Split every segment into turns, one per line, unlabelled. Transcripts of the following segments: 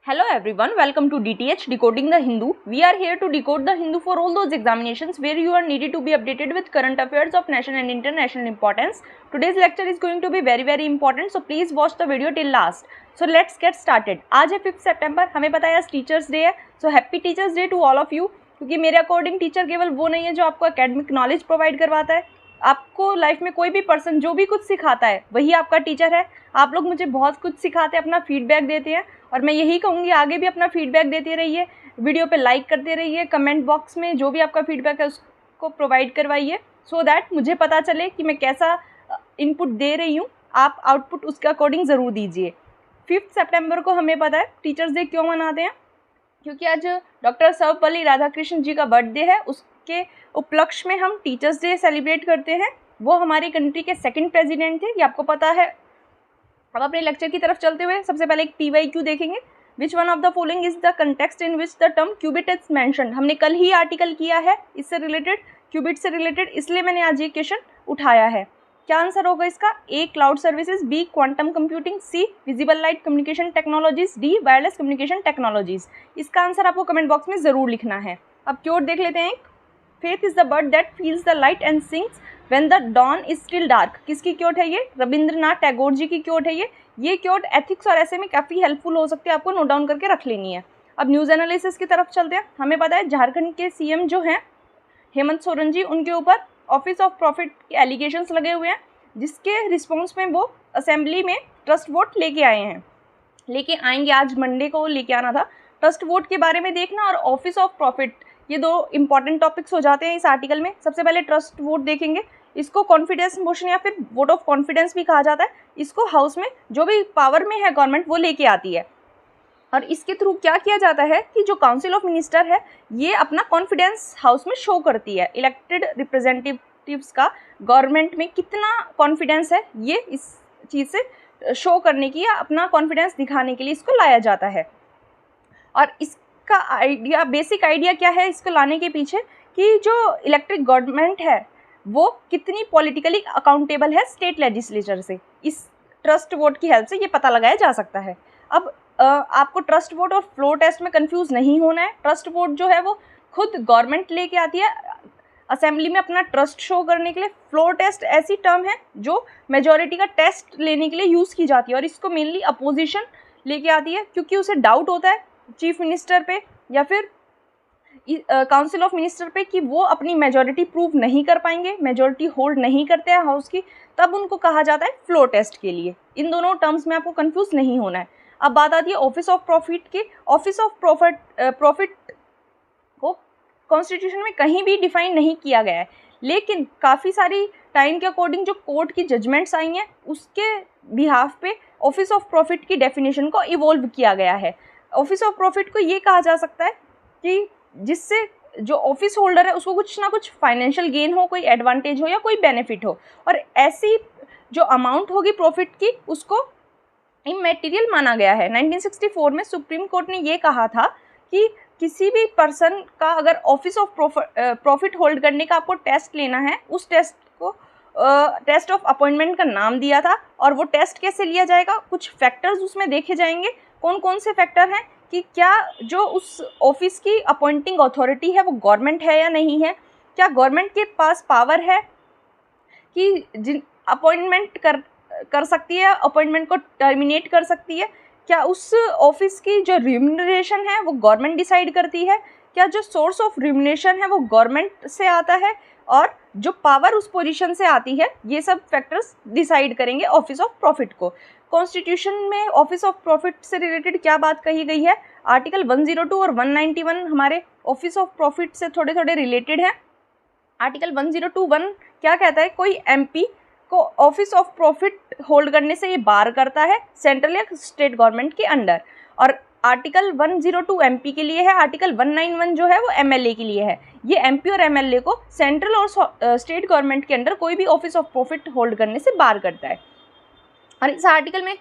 Hello everyone, welcome to DTH Decoding the Hindu. We are here to decode the Hindu for all those examinations where you are needed to be updated with current affairs of national and international importance. Today's lecture is going to be very important, so please watch the video till last. So let's get started. आज है 5 सितंबर, हमें पता है आज teachers day है, so happy teachers day to all of you. क्योंकि मेरे according teacher केवल वो नहीं है जो आपको एकेडमिक नॉलेज प्रोवाइड करवाता है, आपको लाइफ में कोई भी पर्सन जो भी कुछ सिखाता है वही आपका टीचर है। आप लोग मुझे बहुत कुछ सिखाते हैं, अपना फीडबैक देते हैं और मैं यही कहूँगी आगे भी अपना फीडबैक देते रहिए, वीडियो पे लाइक करते रहिए, कमेंट बॉक्स में जो भी आपका फीडबैक है उसको प्रोवाइड करवाइए सो दैट मुझे पता चले कि मैं कैसा इनपुट दे रही हूँ। आप आउटपुट उसके अकॉर्डिंग ज़रूर दीजिए। 5 सितंबर को हमें पता है टीचर्स डे क्यों मनाते हैं, क्योंकि आज डॉक्टर सर्वपल्ली राधाकृष्णन जी का बर्थडे है। उसके उपलक्ष्य में हम टीचर्स डे सेलिब्रेट करते हैं। वो हमारी कंट्री के सेकंड प्रेसिडेंट थे, ये आपको पता है। अब अपने लेक्चर की तरफ चलते हुए सबसे पहले एक PYQ देखेंगे। Which one of the following is the context in which the term qubit is mentioned. हमने कल ही आर्टिकल किया है इससे रिलेटेड, क्यूबिट से रिलेटेड, इसलिए मैंने आज ये क्वेश्चन उठाया है। क्या आंसर होगा इसका? A cloud services, B quantum computing, C visible light communication technologies, D wireless communication technologies. इसका आंसर आपको कमेंट बॉक्स में ज़रूर लिखना है। अब क्योट देख लेते हैं। Faith is the bird that feels the light and sings when the dawn is still dark. किसकी क्योट है ये? रविंद्रनाथ टैगोर जी की क्योट है ये क्योट एथिक्स और ऐसे में काफ़ी हेल्पफुल हो सकती है, आपको नोट डाउन करके रख लेनी है। अब न्यूज़ एनालिसिस की तरफ चलते हैं। हमें पता है झारखंड के CM जो हैं हेमंत सोरेन जी, उनके ऊपर ऑफिस ऑफ प्रॉफिट के एलिगेशंस लगे हुए हैं, जिसके रिस्पॉन्स में वो असेंबली में ट्रस्ट वोट लेके आएंगे। आज मंडे को लेके आना था। ट्रस्ट वोट के बारे में देखना और ऑफिस ऑफ प्रॉफिट, ये दो इंपॉर्टेंट टॉपिक्स हो जाते हैं इस आर्टिकल में। सबसे पहले ट्रस्ट वोट देखेंगे। इसको कॉन्फिडेंस मोशन या फिर वोट ऑफ कॉन्फिडेंस भी कहा जाता है। इसको हाउस में जो भी पावर में है गवर्नमेंट वो लेके आती है और इसके थ्रू क्या किया जाता है कि जो काउंसिल ऑफ मिनिस्टर है ये अपना कॉन्फिडेंस हाउस में शो करती है। इलेक्टेड रिप्रेजेंटेटिव्स का गवर्नमेंट में कितना कॉन्फिडेंस है ये इस चीज़ से शो करने की या अपना कॉन्फिडेंस दिखाने के लिए इसको लाया जाता है। और इसका आइडिया, बेसिक आइडिया क्या है इसको लाने के पीछे, कि जो इलेक्टेड गवर्नमेंट है वो कितनी पॉलिटिकली अकाउंटेबल है स्टेट लेजिस्लेचर से, इस ट्रस्ट वोट की हेल्प से ये पता लगाया जा सकता है। अब आपको ट्रस्ट वोट और फ्लोर टेस्ट में कंफ्यूज नहीं होना है। ट्रस्ट वोट जो है वो खुद गवर्नमेंट लेके आती है असेंबली में अपना ट्रस्ट शो करने के लिए। फ्लोर टेस्ट ऐसी टर्म है जो मेजॉरिटी का टेस्ट लेने के लिए यूज़ की जाती है और इसको मेनली अपोजिशन लेके आती है, क्योंकि उसे डाउट होता है चीफ मिनिस्टर पे या फिर काउंसिल ऑफ मिनिस्टर पे कि वो अपनी मेजॉरिटी प्रूव नहीं कर पाएंगे, मेजॉरिटी होल्ड नहीं करते हैं हाउस की, तब उनको कहा जाता है फ्लोर टेस्ट के लिए। इन दोनों टर्म्स में आपको कंफ्यूज नहीं होना है। अब बात आती है ऑफिस ऑफ प्रॉफिट की। ऑफिस ऑफ प्रॉफिट को कॉन्स्टिट्यूशन में कहीं भी डिफाइन नहीं किया गया है, लेकिन काफ़ी सारी टाइम के अकॉर्डिंग जो कोर्ट की जजमेंट्स आई हैं उसके बिहाफ पे ऑफिस ऑफ प्रॉफिट की डेफिनेशन को इवॉल्व किया गया है। ऑफिस ऑफ प्रॉफिट को ये कहा जा सकता है कि जिससे जो ऑफिस होल्डर है उसको कुछ ना कुछ फाइनेंशियल गेन हो, कोई एडवांटेज हो या कोई बेनिफिट हो, और ऐसी जो अमाउंट होगी प्रॉफिट की उसको इमैटेरियल माना गया है। 1964 में सुप्रीम कोर्ट ने ये कहा था कि किसी भी पर्सन का अगर ऑफिस ऑफ प्रॉफिट होल्ड करने का आपको टेस्ट लेना है, उस टेस्ट को टेस्ट ऑफ अपॉइंटमेंट का नाम दिया था। और वो टेस्ट कैसे लिया जाएगा, कुछ फैक्टर्स उसमें देखे जाएंगे। कौन कौन से फैक्टर हैं कि क्या जो उस ऑफिस की अपॉइंटिंग अथॉरिटी है वो गवर्नमेंट है या नहीं है, क्या गवर्नमेंट के पास पावर है कि जिन अपॉइंटमेंट कर सकती है, अपॉइंटमेंट को टर्मिनेट कर सकती है, क्या उस ऑफिस की जो रिम्यूनरेशन है वो गवर्नमेंट डिसाइड करती है, क्या जो सोर्स ऑफ रिम्यूनरेशन है वो गवर्नमेंट से आता है, और जो पावर उस पोजीशन से आती है, ये सब फैक्टर्स डिसाइड करेंगे ऑफिस ऑफ प्रॉफिट को। कॉन्स्टिट्यूशन में ऑफिस ऑफ प्रॉफिट से रिलेटेड क्या बात कही गई है? आर्टिकल 102 और 191 हमारे ऑफिस ऑफ प्रॉफिट से थोड़े थोड़े रिलेटेड हैं। आर्टिकल 102(1) क्या कहता है? कोई MP को ऑफिस ऑफ प्रॉफिट होल्ड करने से ये बार करता है सेंट्रल या स्टेट गवर्नमेंट के अंडर। और आर्टिकल 102 MP के लिए है, आर्टिकल 191 जो है वो MLA के लिए है। ये MP और MLA को सेंट्रल और स्टेट गवर्नमेंट के अंडर कोई भी ऑफिस ऑफ प्रॉफिट होल्ड करने से बार करता है। और इस आर्टिकल में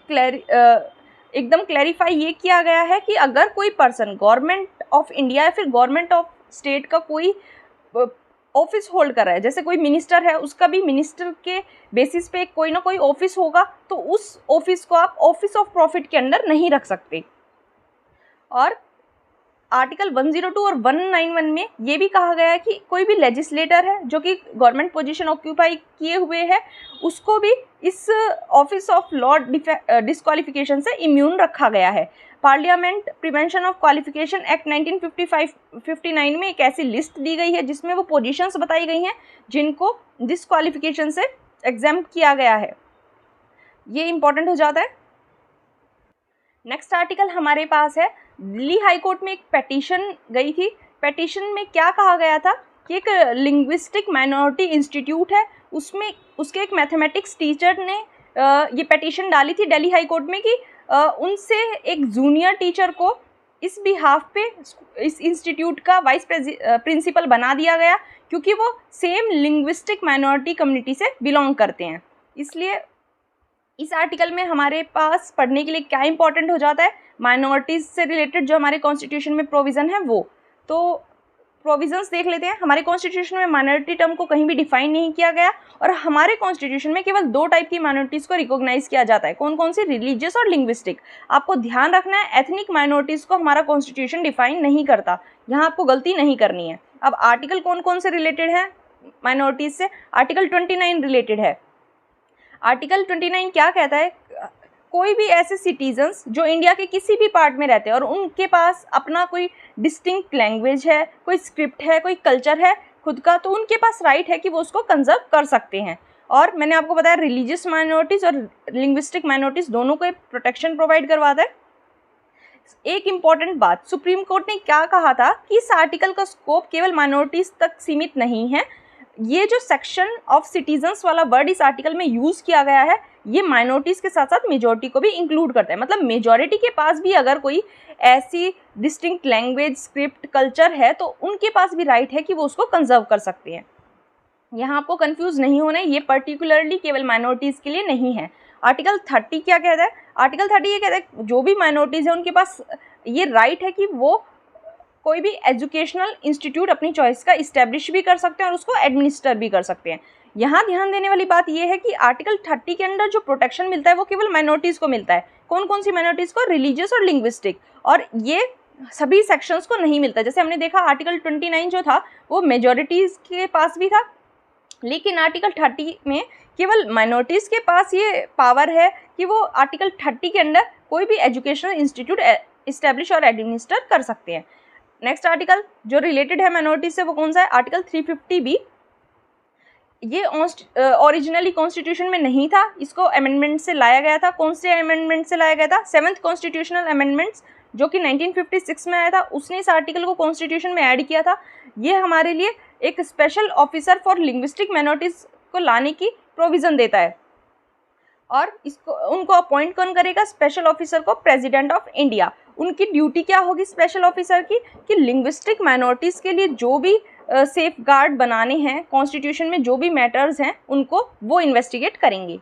एकदम क्लैरिफाई ये किया गया है कि अगर कोई पर्सन गवर्नमेंट ऑफ इंडिया या फिर गवर्नमेंट ऑफ स्टेट का कोई ऑफिस होल्ड कर रहा है, जैसे कोई मिनिस्टर है उसका भी मिनिस्टर के बेसिस पे कोई ना कोई ऑफिस होगा, तो उस ऑफिस को आप ऑफिस ऑफ प्रॉफिट के अंडर नहीं रख सकते। और आर्टिकल 102 और 191 में ये भी कहा गया है कि कोई भी लेजिस्लेटर है जो कि गवर्नमेंट पोजीशन ऑक्यूपाई किए हुए है उसको भी इस ऑफिस ऑफ लॉ डिस्क्वालिफिकेशन से इम्यून रखा गया है। Parliament prevention of qualification act 1959 में एक ऐसी लिस्ट दी गई है जिसमें वो पोजीशंस बताई गई हैं जिनको डिस्क्वालिफिकेशन से एग्जेम्प्ट किया गया है। ये इंपॉर्टेंट हो जाता है। नेक्स्ट आर्टिकल हमारे पास है, दिल्ली हाई कोर्ट में एक पिटीशन गई थी। पिटीशन में क्या कहा गया था कि एक लिंग्विस्टिक माइनॉरिटी इंस्टीट्यूट है, उसमें उसके एक मैथमेटिक्स टीचर ने ये पिटीशन डाली थी दिल्ली हाई कोर्ट में कि उनसे एक जूनियर टीचर को इस बिहाफ पे इस इंस्टीट्यूट का वाइस प्रिंसिपल बना दिया गया क्योंकि वो सेम लिंग्विस्टिक माइनॉरिटी कम्युनिटी से बिलोंग करते हैं। इसलिए इस आर्टिकल में हमारे पास पढ़ने के लिए क्या इंपॉर्टेंट हो जाता है, माइनॉरिटीज़ से रिलेटेड जो हमारे कॉन्स्टिट्यूशन में प्रोविज़न है वो। तो प्रोविजंस देख लेते हैं। हमारे कॉन्स्टिट्यूशन में माइनॉरिटी टर्म को कहीं भी डिफाइन नहीं किया गया और हमारे कॉन्स्टिट्यूशन में केवल 2 टाइप की माइनॉरिटीज़ को रिकॉग्नाइज किया जाता है। कौन कौन सी? रिलीजियस और लिंग्विस्टिक। आपको ध्यान रखना है, एथनिक माइनॉरिटीज़ को हमारा कॉन्स्टिट्यूशन डिफाइन नहीं करता, यहाँ आपको गलती नहीं करनी है। अब आर्टिकल कौन कौन से रिलेटेड है माइनॉरिटीज़ से? आर्टिकल 29 रिलेटेड है। आर्टिकल 29 क्या कहता है? कोई भी ऐसे सिटीजन्स जो इंडिया के किसी भी पार्ट में रहते हैं और उनके पास अपना कोई डिस्टिंक्ट लैंग्वेज है, कोई स्क्रिप्ट है, कोई कल्चर है खुद का, तो उनके पास राइट है कि वो उसको कंजर्व कर सकते हैं। और मैंने आपको बताया रिलीजियस माइनॉरिटीज़ और लिंग्विस्टिक माइनॉरिटीज़ दोनों को प्रोटेक्शन प्रोवाइड करवाता है। एक इम्पॉर्टेंट बात, सुप्रीम कोर्ट ने क्या कहा था कि इस आर्टिकल का स्कोप केवल माइनॉरिटीज़ तक सीमित नहीं है। ये जो सेक्शन ऑफ सिटीजन्स वाला वर्ड इस आर्टिकल में यूज़ किया गया है ये माइनॉरिटीज़ के साथ साथ मेजॉरिटी को भी इंक्लूड करता है। मतलब मेजॉरिटी के पास भी अगर कोई ऐसी डिस्टिंक्ट लैंग्वेज, स्क्रिप्ट, कल्चर है तो उनके पास भी राइट है कि वो उसको कंजर्व कर सकते हैं। यहाँ आपको कंफ्यूज नहीं होना है, ये पर्टिकुलरली केवल माइनॉरिटीज़ के लिए नहीं है। आर्टिकल 30 क्या कहता है? आर्टिकल 30 ये कहता है जो भी माइनॉरिटीज़ है उनके पास ये राइट है कि वो कोई भी एजुकेशनल इंस्टीट्यूट अपनी चॉइस का इस्टेब्लिश भी कर सकते हैं और उसको एडमिनिस्टर भी कर सकते हैं। यहाँ ध्यान देने वाली बात यह है कि आर्टिकल 30 के अंदर जो प्रोटेक्शन मिलता है वो केवल माइनॉरिटीज़ को मिलता है। कौन कौन सी माइनॉरिटीज़ को? रिलीजियस और लिंग्विस्टिक। और ये सभी सेक्शंस को नहीं मिलता। जैसे हमने देखा आर्टिकल 29 जो था वो मेजॉरिटीज़ के पास भी था, लेकिन आर्टिकल 30 में केवल माइनॉरिटीज़ के पास ये पावर है कि वो आर्टिकल 30 के अंदर कोई भी एजुकेशनल इंस्टीट्यूट इस्टेब्लिश और एडमिनिस्टर कर सकते हैं। नेक्स्ट आर्टिकल जो रिलेटेड है माइनॉरिटीज से वो कौन सा है? Article 350B। ये ओरिजिनली कॉन्स्टिट्यूशन में नहीं था, इसको अमेंडमेंट से लाया गया था। कौन से अमेंडमेंट से लाया गया था? 7th कॉन्स्टिट्यूशनल अमेंडमेंट्स जो कि 1956 में आया था, उसने इस आर्टिकल को कॉन्स्टिट्यूशन में ऐड किया था। ये हमारे लिए एक special officer for linguistic minorities को लाने की प्रोविज़न देता है और इसको उनको अपॉइंट कौन करेगा? स्पेशल ऑफिसर को प्रेसिडेंट ऑफ इंडिया। उनकी ड्यूटी क्या होगी स्पेशल ऑफिसर की? कि लिंग्विस्टिक माइनॉरिटीज़ के लिए जो भी सेफ गार्ड बनाने हैं, कॉन्स्टिट्यूशन में जो भी मैटर्स हैं उनको वो इन्वेस्टिगेट करेंगे।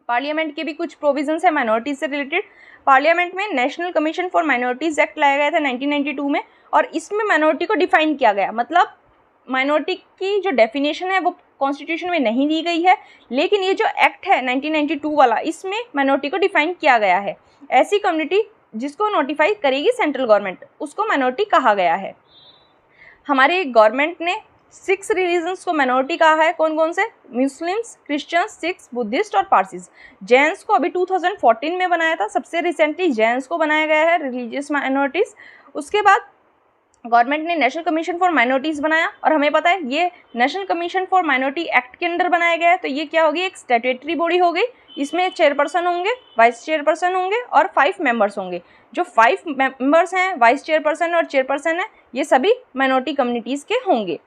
पार्लियामेंट के भी कुछ प्रोविजंस है माइनॉरिटीज़ से रिलेटेड। पार्लियामेंट में national commission for minorities act लाया गया था 1992 में और इसमें माइनॉरिटी को डिफाइन किया गया। मतलब माइनॉरिटी की जो डेफिनेशन है वो कॉन्स्टिट्यूशन में नहीं दी गई है, लेकिन ये जो एक्ट है 1992 वाला, इसमें माइनॉरिटी को डिफाइन किया गया है। ऐसी कम्युनिटी जिसको नोटिफाई करेगी सेंट्रल गवर्नमेंट, उसको माइनॉरिटी कहा गया है। हमारे गवर्नमेंट ने 6 रिलीजन्स को माइनॉरिटी कहा है। कौन कौन से? मुस्लिम्स, क्रिश्चियंस, सिख्स, बुद्धिस्ट और पारसीज। जैन्स को अभी 2014 में बनाया था, सबसे रिसेंटली जैन्स को बनाया गया है रिलीजियस माइनॉरिटीज़। उसके बाद गवर्नमेंट ने नेशनल कमीशन फॉर माइनॉरिटीज़ बनाया और हमें पता है ये national commission for minority act के अंडर बनाया गया है। तो ये क्या होगी? एक स्टैट्यूटरी बॉडी हो गई। इसमें चेयरपर्सन होंगे, वाइस चेयरपर्सन होंगे और 5 मेंबर्स होंगे। जो 5 मेंबर्स हैं, वाइस चेयरपर्सन और चेयरपर्सन है, ये सभी माइनॉरिटी कम्युनिटीज़ के होंगे।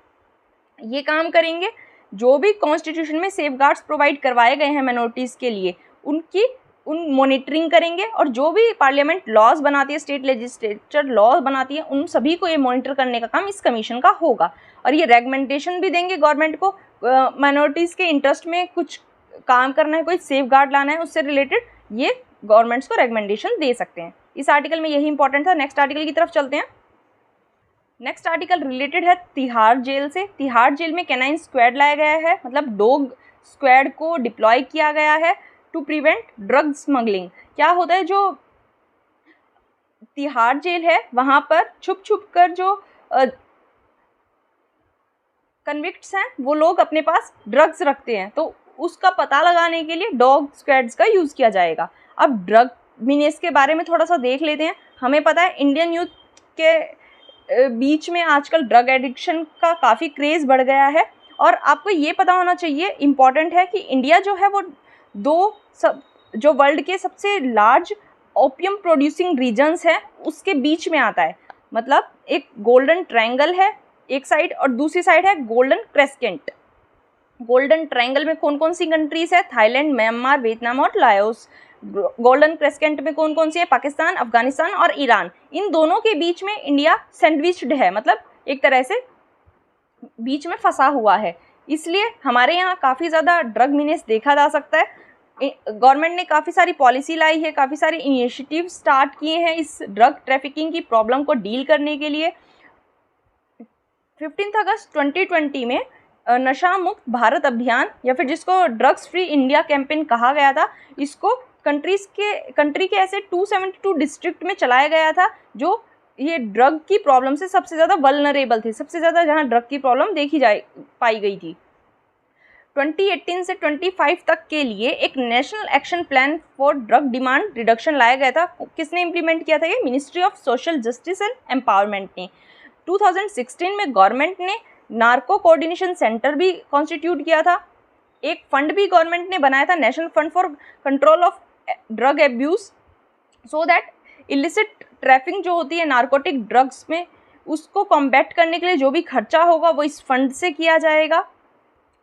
ये काम करेंगे जो भी कॉन्स्टिट्यूशन में सेफगार्ड्स प्रोवाइड करवाए गए हैं माइनॉरिटीज़ के लिए उन मॉनिटरिंग करेंगे और जो भी पार्लियामेंट लॉज बनाती है, स्टेट लेजिस्लेचर लॉ बनाती है, उन सभी को ये मॉनिटर करने का काम इस कमीशन का होगा। और ये रेकमेंडेशन भी देंगे गवर्नमेंट को, माइनॉरिटीज़ के इंटरेस्ट में कुछ काम करना है, कोई सेफ गार्ड लाना है, उससे रिलेटेड ये गवर्नमेंट्स को रेकमेंडेशन दे सकते हैं। इस आर्टिकल में यही इंपॉर्टेंट था। नेक्स्ट आर्टिकल की तरफ चलते हैं। नेक्स्ट आर्टिकल रिलेटेड है तिहाड़ जेल से। तिहाड़ जेल में कैनाइन स्क्वाड लाया गया है, मतलब डॉग स्क्वाड को डिप्लॉय किया गया है टू प्रिवेंट ड्रग स्मगलिंग। क्या होता है, जो तिहाड़ जेल है, वहाँ पर छुप छुप कर जो कन्विक्ट्स हैं वो लोग अपने पास ड्रग्स रखते हैं, तो उसका पता लगाने के लिए डॉग स्क्वाड्स का यूज़ किया जाएगा। अब ड्रग मीनेस के बारे में थोड़ा सा देख लेते हैं। हमें पता है इंडियन यूथ के बीच में आजकल ड्रग एडिक्शन का काफ़ी क्रेज़ बढ़ गया है, और आपको ये पता होना चाहिए, इम्पॉर्टेंट है कि इंडिया जो है वो जो वर्ल्ड के सबसे लार्ज ओपियम प्रोड्यूसिंग रीजन्स हैं उसके बीच में आता है। मतलब एक गोल्डन ट्रायंगल है एक साइड, और दूसरी साइड है गोल्डन क्रेस्केंट। गोल्डन ट्रायंगल में कौन कौन सी कंट्रीज है? थाईलैंड, म्यांमार, वियतनाम और लाओस। गोल्डन क्रेस्केंट में कौन कौन सी है? पाकिस्तान, अफगानिस्तान और ईरान। इन दोनों के बीच में इंडिया सैंडविच्ड है, मतलब एक तरह से बीच में फंसा हुआ है, इसलिए हमारे यहाँ काफ़ी ज़्यादा ड्रग मीनेस देखा जा सकता है। गवर्नमेंट ने काफ़ी सारी पॉलिसी लाई है, काफ़ी सारे इनिशिएटिव स्टार्ट किए हैं इस ड्रग ट्रैफिकिंग की प्रॉब्लम को डील करने के लिए। 15 अगस्त 2020 में नशा मुक्त भारत अभियान, या फिर जिसको ड्रग्स फ्री इंडिया कैंपेन कहा गया था, इसको कंट्री के ऐसे 272 डिस्ट्रिक्ट में चलाया गया था जो ये ड्रग की प्रॉब्लम से सबसे ज़्यादा वल्नरेबल थे, सबसे ज़्यादा जहाँ ड्रग की प्रॉब्लम पाई गई थी। 2018 से 25 तक के लिए एक national action plan for drug demand reduction लाया गया था। किसने इम्प्लीमेंट किया था? ये ministry of social justice and empowerment ने। 2016 में गवर्नमेंट ने नार्को कोऑर्डिनेशन सेंटर भी कॉन्स्टिट्यूट किया था। एक फंड भी गवर्नमेंट ने बनाया था, national fund for control of drug abuse, so that illicit trafficking जो होती है नार्कोटिक ड्रग्स में, उसको कॉम्बैट करने के लिए जो भी खर्चा होगा वो इस फंड से किया जाएगा।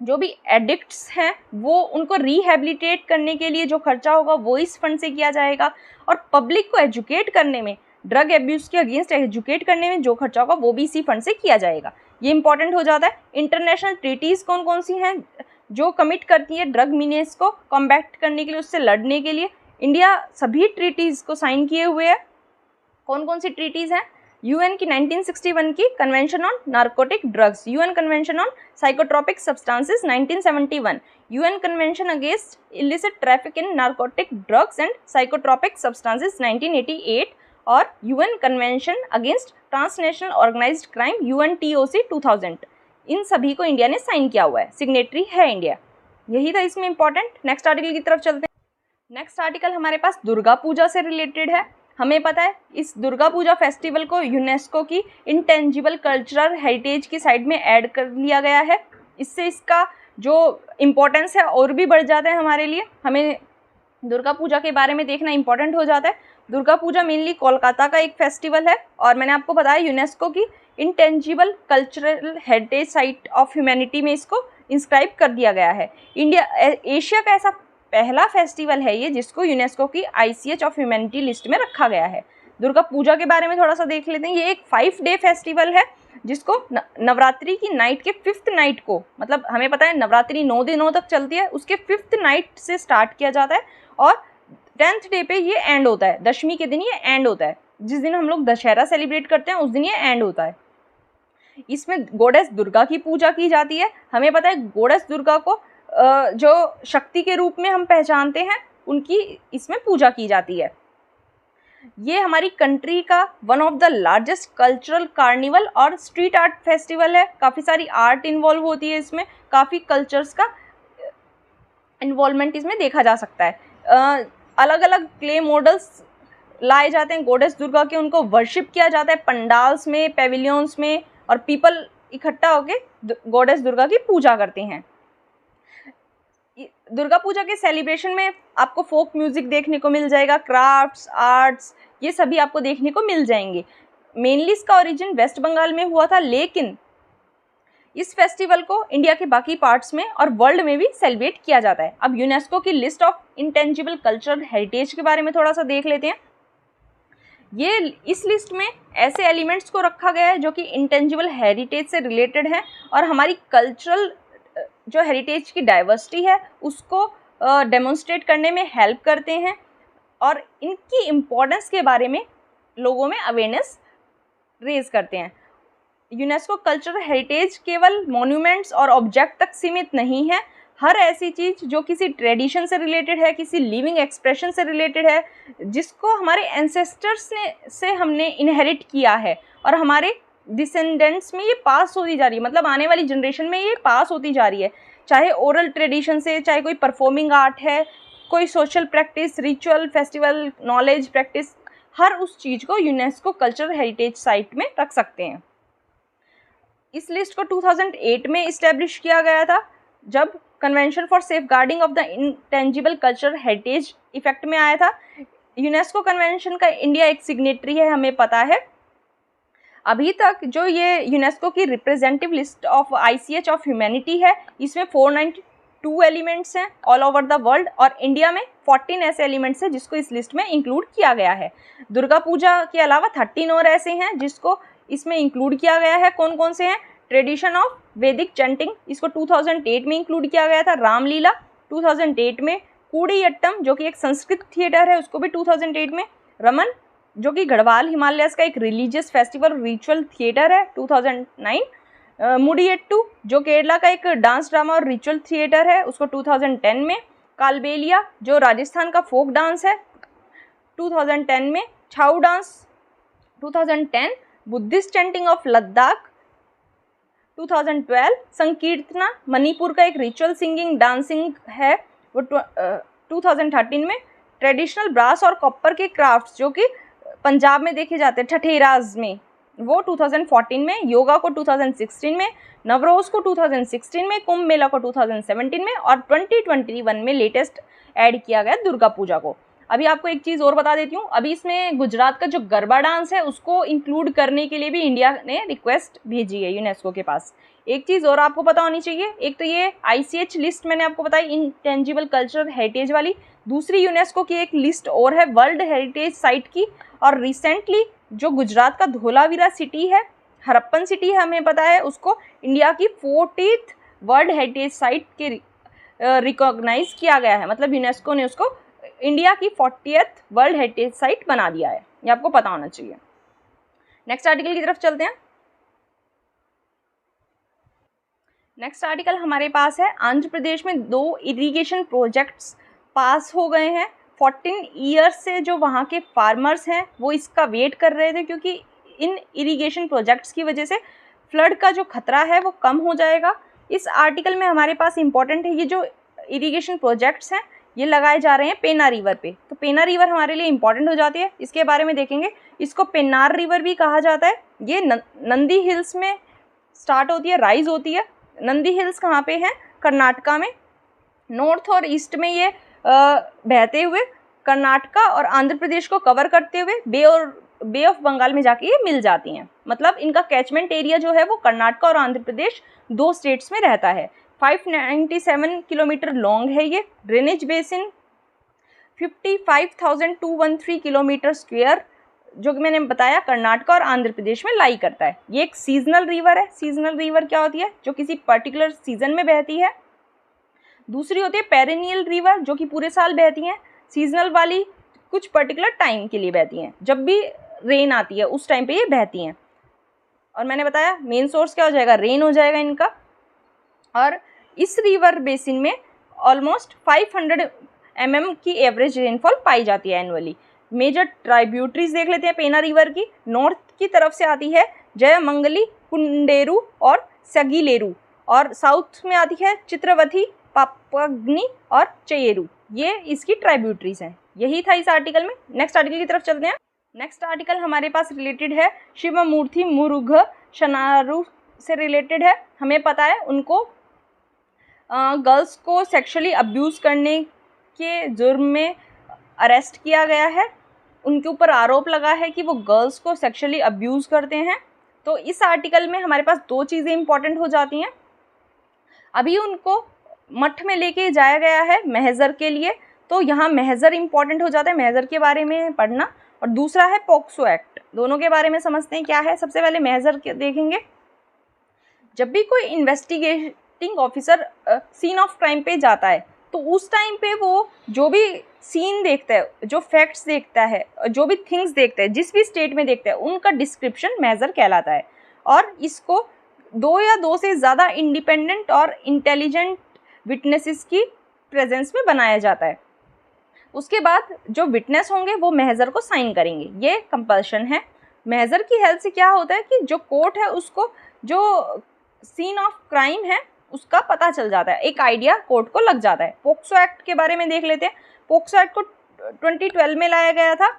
जो भी एडिक्ट्स हैं वो उनको रिहेबिलिटेट करने के लिए जो खर्चा होगा वो इस फंड से किया जाएगा, और पब्लिक को एजुकेट करने में, ड्रग एब्यूज़ के अगेंस्ट एजुकेट करने में जो खर्चा होगा वो भी इसी फंड से किया जाएगा। ये इंपॉर्टेंट हो जाता है। इंटरनेशनल ट्रीटीज़ कौन कौन सी हैं जो कमिट करती है ड्रग मीनेस को कॉम्बैट करने के लिए, उससे लड़ने के लिए? इंडिया सभी ट्रीटीज़ को साइन किए हुए है। कौन कौन सी ट्रीटीज़ हैं? यूएन की 1961 की convention on narcotic drugs, UN convention on psychotropic substances 1971, UN convention against illicit traffic in narcotic drugs and psychotropic substances 1988, और UN convention against transnational organised crime UNTOC 2000। इन सभी को इंडिया ने साइन किया हुआ है, सिग्नेटरी है इंडिया। यही था इसमें इंपॉर्टेंट। नेक्स्ट आर्टिकल की तरफ चलते हैं। नेक्स्ट आर्टिकल हमारे पास दुर्गा पूजा से रिलेटेड है। हमें पता है इस दुर्गा पूजा फेस्टिवल को यूनेस्को की इंटेंजिबल कल्चरल हेरिटेज की साइड में ऐड कर लिया गया है। इससे इसका जो इम्पोर्टेंस है और भी बढ़ जाता है हमारे लिए। हमें दुर्गा पूजा के बारे में देखना इंपॉर्टेंट हो जाता है। दुर्गा पूजा मेनली कोलकाता का एक फेस्टिवल है, और मैंने आपको बताया यूनेस्को की intangible cultural heritage site of humanity में इसको इंस्क्राइब कर दिया गया है। एशिया का ऐसा पहला फेस्टिवल है ये जिसको यूनेस्को की ICH ऑफ ह्यूमैनिटी लिस्ट में रखा गया है। दुर्गा पूजा के बारे में थोड़ा सा देख लेते हैं। ये एक 5 डे फेस्टिवल है जिसको नवरात्रि की नाइट के 5th नाइट को, मतलब हमें पता है नवरात्रि 9 दिनों तक चलती है, उसके 5th नाइट से स्टार्ट किया जाता है और 10th डे पे ये एंड होता है। दशमी के दिन ये एंड होता है। जिस दिन हम लोग दशहरा सेलिब्रेट करते हैं उस दिन ये एंड होता है। इसमें गॉडेस दुर्गा की पूजा की जाती है। हमें पता है गॉडेस दुर्गा को जो शक्ति के रूप में हम पहचानते हैं उनकी इसमें पूजा की जाती है। ये हमारी कंट्री का one of the largest cultural carnival और स्ट्रीट आर्ट फेस्टिवल है। काफ़ी सारी आर्ट इन्वॉल्व होती है इसमें, काफ़ी कल्चर्स का इन्वॉल्वमेंट इसमें देखा जा सकता है। अलग अलग क्ले मॉडल्स लाए जाते हैं गॉडेस दुर्गा के, उनको वर्शिप किया जाता है पंडाल्स में, पेविलियंस में, और पीपल इकट्ठा होकर गॉडेस दुर्गा की पूजा करते हैं। दुर्गा पूजा के सेलिब्रेशन में आपको फोक म्यूज़िक देखने को मिल जाएगा, क्राफ्ट्स, आर्ट्स, ये सभी आपको देखने को मिल जाएंगे। मेनली इसका ओरिजिन वेस्ट बंगाल में हुआ था, लेकिन इस फेस्टिवल को इंडिया के बाकी पार्ट्स में और वर्ल्ड में भी सेलिब्रेट किया जाता है। अब यूनेस्को की list of intangible cultural heritage के बारे में थोड़ा सा देख लेते हैं। ये इस लिस्ट में ऐसे एलिमेंट्स को रखा गया है जो कि इंटेंजिबल हेरिटेज से रिलेटेड हैं और हमारी कल्चरल जो हेरिटेज की डाइवर्सिटी है उसको डेमोन्स्ट्रेट करने में हेल्प करते हैं और इनकी इम्पोर्टेंस के बारे में लोगों में अवेयरनेस रेज करते हैं। यूनेस्को कल्चरल हेरिटेज केवल मॉन्यूमेंट्स और ऑब्जेक्ट तक सीमित नहीं है, हर ऐसी चीज़ जो किसी ट्रेडिशन से रिलेटेड है, किसी लिविंग एक्सप्रेशन से रिलेटेड है, जिसको हमारे एंसेस्टर्स ने से हमने इनहेरिट किया है और हमारे डिसेंडेंट्स में ये पास होती जा रही है, मतलब आने वाली जनरेशन में ये पास होती जा रही है, चाहे ओरल ट्रेडिशन से, चाहे कोई परफॉर्मिंग आर्ट है, कोई social practice, ritual, festival, knowledge, practice, हर उस चीज़ को यूनेस्को कल्चरल हेरिटेज साइट में रख सकते हैं। इस लिस्ट को 2008 में इस्टेब्लिश किया गया था, जब convention for safeguarding of the intangible cultural heritage effect में आया था। यूनेस्को कन्वेंशन का इंडिया एक सिग्नेटरी है, हमें पता है। अभी तक जो ये यूनेस्को की representative list of ICH of humanity है, इसमें 492 एलिमेंट्स हैं ऑल ओवर द वर्ल्ड, और इंडिया में 14 ऐसे एलिमेंट्स हैं जिसको इस लिस्ट में इंक्लूड किया गया है। दुर्गा पूजा के अलावा 13 और ऐसे हैं जिसको इसमें इंक्लूड किया गया है। कौन कौन से हैं? ट्रेडिशन ऑफ वैदिक चैंटिंग, इसको 2008 में इंक्लूड किया गया था। रामलीला 2008 में। कूड़ीयट्टम जो कि एक संस्कृत थिएटर है, उसको भी 2008 में। रमन जो कि गढ़वाल हिमालयस का एक रिलीजियस फेस्टिवल रिचुअल थिएटर है, 2009। मुडियट्टू जो केरला का एक डांस ड्रामा और रिचुअल थिएटर है, उसको 2010 में। कालबेलिया जो राजस्थान का फोक डांस है, 2010 में। Chhau dance 2010। Buddhist chanting of Ladakh 2012। Sankirtana Manipur का एक रिचुअल सिंगिंग डांसिंग है, वो 2013 में। ट्रेडिशनल ब्रास और कॉपर के क्राफ्ट्स जो कि पंजाब में देखे जाते हैं, ठठेराज में, वो 2014 में। योगा को 2016 में। नवरोज को 2016 में। कुंभ मेला को 2017 में, और 2021 में लेटेस्ट ऐड किया गया दुर्गा पूजा को। अभी आपको एक चीज़ और बता देती हूँ, अभी इसमें गुजरात का जो गरबा डांस है उसको इंक्लूड करने के लिए भी इंडिया ने रिक्वेस्ट भेजी है यूनेस्को के पास। एक चीज़ और आपको पता होनी चाहिए, एक तो ये ICH लिस्ट मैंने आपको बताई इंटेंजिबल कल्चरल हेरिटेज वाली, दूसरी यूनेस्को की एक लिस्ट और है वर्ल्ड हेरिटेज साइट की। और रिसेंटली जो गुजरात का धोलावीरा सिटी है, हरप्पन सिटी है, हमें पता है, उसको इंडिया की 40th वर्ल्ड हेरिटेज साइट के रिकॉग्नाइज किया गया है, मतलब यूनेस्को ने उसको इंडिया की 40th वर्ल्ड हेरिटेज साइट बना दिया है, ये आपको पता होना चाहिए। नेक्स्ट आर्टिकल की तरफ चलते हैं। नेक्स्ट आर्टिकल हमारे पास है, आंध्र प्रदेश में 2 इरिगेशन प्रोजेक्ट्स पास हो गए हैं। 14 ईयर्स से जो वहाँ के फार्मर्स हैं वो इसका वेट कर रहे थे, क्योंकि इन इरिगेशन प्रोजेक्ट्स की वजह से फ्लड का जो खतरा है वो कम हो जाएगा। इस आर्टिकल में हमारे पास इम्पॉर्टेंट है, ये जो इरिगेशन प्रोजेक्ट्स हैं ये लगाए जा रहे हैं पेन्नार रिवर पे, तो पेन्नार रिवर हमारे लिए इंपॉर्टेंट हो जाती है, इसके बारे में देखेंगे। इसको पेन्नार रिवर भी कहा जाता है। ये नंदी हिल्स में स्टार्ट होती है, राइज होती है। नंदी हिल्स कहाँ पे हैं? कर्नाटका में। नॉर्थ और ईस्ट में ये बहते हुए कर्नाटका और आंध्र प्रदेश को कवर करते हुए बे ऑफ बंगाल में जाके ये मिल जाती हैं। मतलब इनका कैचमेंट एरिया जो है वो कर्नाटका और आंध्र प्रदेश 2 स्टेट्स में रहता है। 597 किलोमीटर लॉन्ग है ये। ड्रेनेज बेसिन 55,213 किलोमीटर स्क्वायर, जो कि मैंने बताया कर्नाटका और आंध्र प्रदेश में लाई करता है। ये एक सीजनल रिवर है। सीजनल रिवर क्या होती है? जो किसी पर्टिकुलर सीजन में बहती है। दूसरी होती है पेरेनियल रिवर, जो कि पूरे साल बहती हैं। सीजनल वाली कुछ पर्टिकुलर टाइम के लिए बहती हैं, जब भी रेन आती है उस टाइम पे ये बहती हैं। और मैंने बताया मेन सोर्स क्या हो जाएगा? रेन हो जाएगा इनका। और इस रिवर बेसिन में ऑलमोस्ट 500 mm की एवरेज रेनफॉल पाई जाती है एनुअली। मेजर ट्राइब्यूटरीज देख लेते हैं पेन्नार रिवर की। नॉर्थ की तरफ से आती है जयमंगली, कुंडेरू और सगीलेरू, और साउथ में आती है चित्रवथी, पापग्नि और चयेरू। ये इसकी ट्राइब्यूटरीज हैं। यही था इस आर्टिकल में। नेक्स्ट आर्टिकल की तरफ चलते हैं। नेक्स्ट आर्टिकल हमारे पास रिलेटेड है शिवमूर्ति मुरुघ शनारू से रिलेटेड है। हमें पता है उनको गर्ल्स को सेक्सुअली अब्यूज़ करने के जुर्म में अरेस्ट किया गया है। उनके ऊपर आरोप लगा है कि वो गर्ल्स को सेक्सुअली अब्यूज़ करते हैं। तो इस आर्टिकल में हमारे पास 2 चीज़ें इंपॉर्टेंट हो जाती हैं। अभी उनको मठ में लेके जाया गया है महजर के लिए, तो यहाँ महजर इंपॉर्टेंट हो जाता है, महजर के बारे में पढ़ना। और दूसरा है पॉक्सो एक्ट। दोनों के बारे में समझते हैं क्या है। सबसे पहले महजर के देखेंगे। जब भी कोई investigating officer scene of crime पे जाता है, तो उस टाइम पे वो जो भी सीन देखता है, जो फैक्ट्स देखता है, जो भी थिंग्स देखता है, जिस भी स्टेट में देखता है, उनका डिस्क्रिप्शन महजर कहलाता है। और इसको 2 या 2 से ज़्यादा इंडिपेंडेंट और इंटेलिजेंट विटनेसेस की प्रेजेंस में बनाया जाता है। उसके बाद जो विटनेस होंगे वो महजर को साइन करेंगे, ये कंपल्शन है। महजर की हेल्प से क्या होता है कि जो कोर्ट है उसको जो सीन ऑफ क्राइम है उसका पता चल जाता है, एक आइडिया कोर्ट को लग जाता है। पोक्सो एक्ट के बारे में देख लेते हैं। पोक्सो एक्ट को 2012 में लाया गया था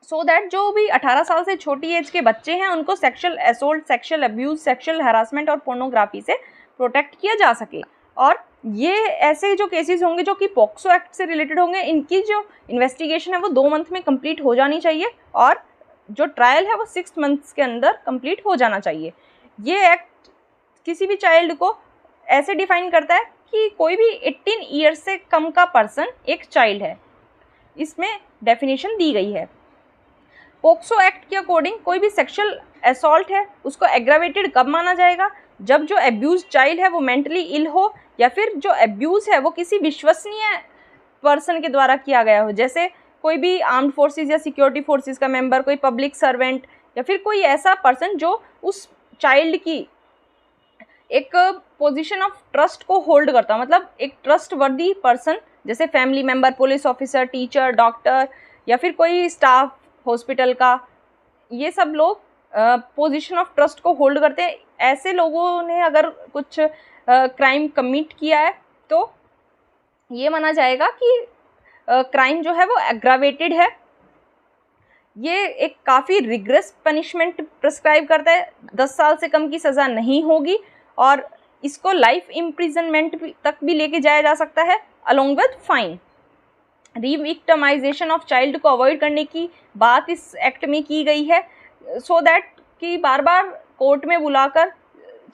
सो दैट जो भी 18 साल से छोटी एज के बच्चे हैं उनको sexual assault, sexual abuse, sexual harassment और पोर्नोग्राफी से प्रोटेक्ट किया जा सके। और ये ऐसे जो केसेस होंगे जो कि पोक्सो एक्ट से रिलेटेड होंगे, इनकी जो इन्वेस्टिगेशन है वो 2 मंथ में कंप्लीट हो जानी चाहिए और जो ट्रायल है वो 6 मंथ्स के अंदर कंप्लीट हो जाना चाहिए। ये एक्ट किसी भी चाइल्ड को ऐसे डिफाइन करता है कि कोई भी 18 ईयर्स से कम का पर्सन एक चाइल्ड है, इसमें डेफिनेशन दी गई है। पोक्सो एक्ट के अकॉर्डिंग कोई भी सेक्सुअल असॉल्ट है उसको एग्रावेटेड कब माना जाएगा? जब जो एब्यूज चाइल्ड है वो मेंटली इल हो या फिर जो एब्यूज़ है वो किसी विश्वसनीय पर्सन के द्वारा किया गया हो, जैसे कोई भी आर्म्ड फोर्सेस या सिक्योरिटी फोर्सेस का मेंबर, कोई पब्लिक सर्वेंट या फिर कोई ऐसा पर्सन जो उस चाइल्ड की एक पोजीशन ऑफ ट्रस्ट को होल्ड करता, मतलब एक ट्रस्टवर्दी पर्सन, जैसे family member, police officer, teacher, doctor या फिर कोई स्टाफ हॉस्पिटल का, ये सब लोग पोजीशन ऑफ ट्रस्ट को होल्ड करते हैं। ऐसे लोगों ने अगर कुछ क्राइम कमिट किया है तो ये माना जाएगा कि क्राइम जो है वो एग्रावेटेड है। ये एक काफ़ी रिग्रेस पनिशमेंट प्रिस्क्राइब करता है, 10 साल से कम की सज़ा नहीं होगी और इसको लाइफ इम्प्रिजनमेंट तक भी लेके जाया जा सकता है along with fine. Revictimisation of child को अवॉइड करने की बात इस एक्ट में की गई है सो दैट कि बार बार कोर्ट में बुलाकर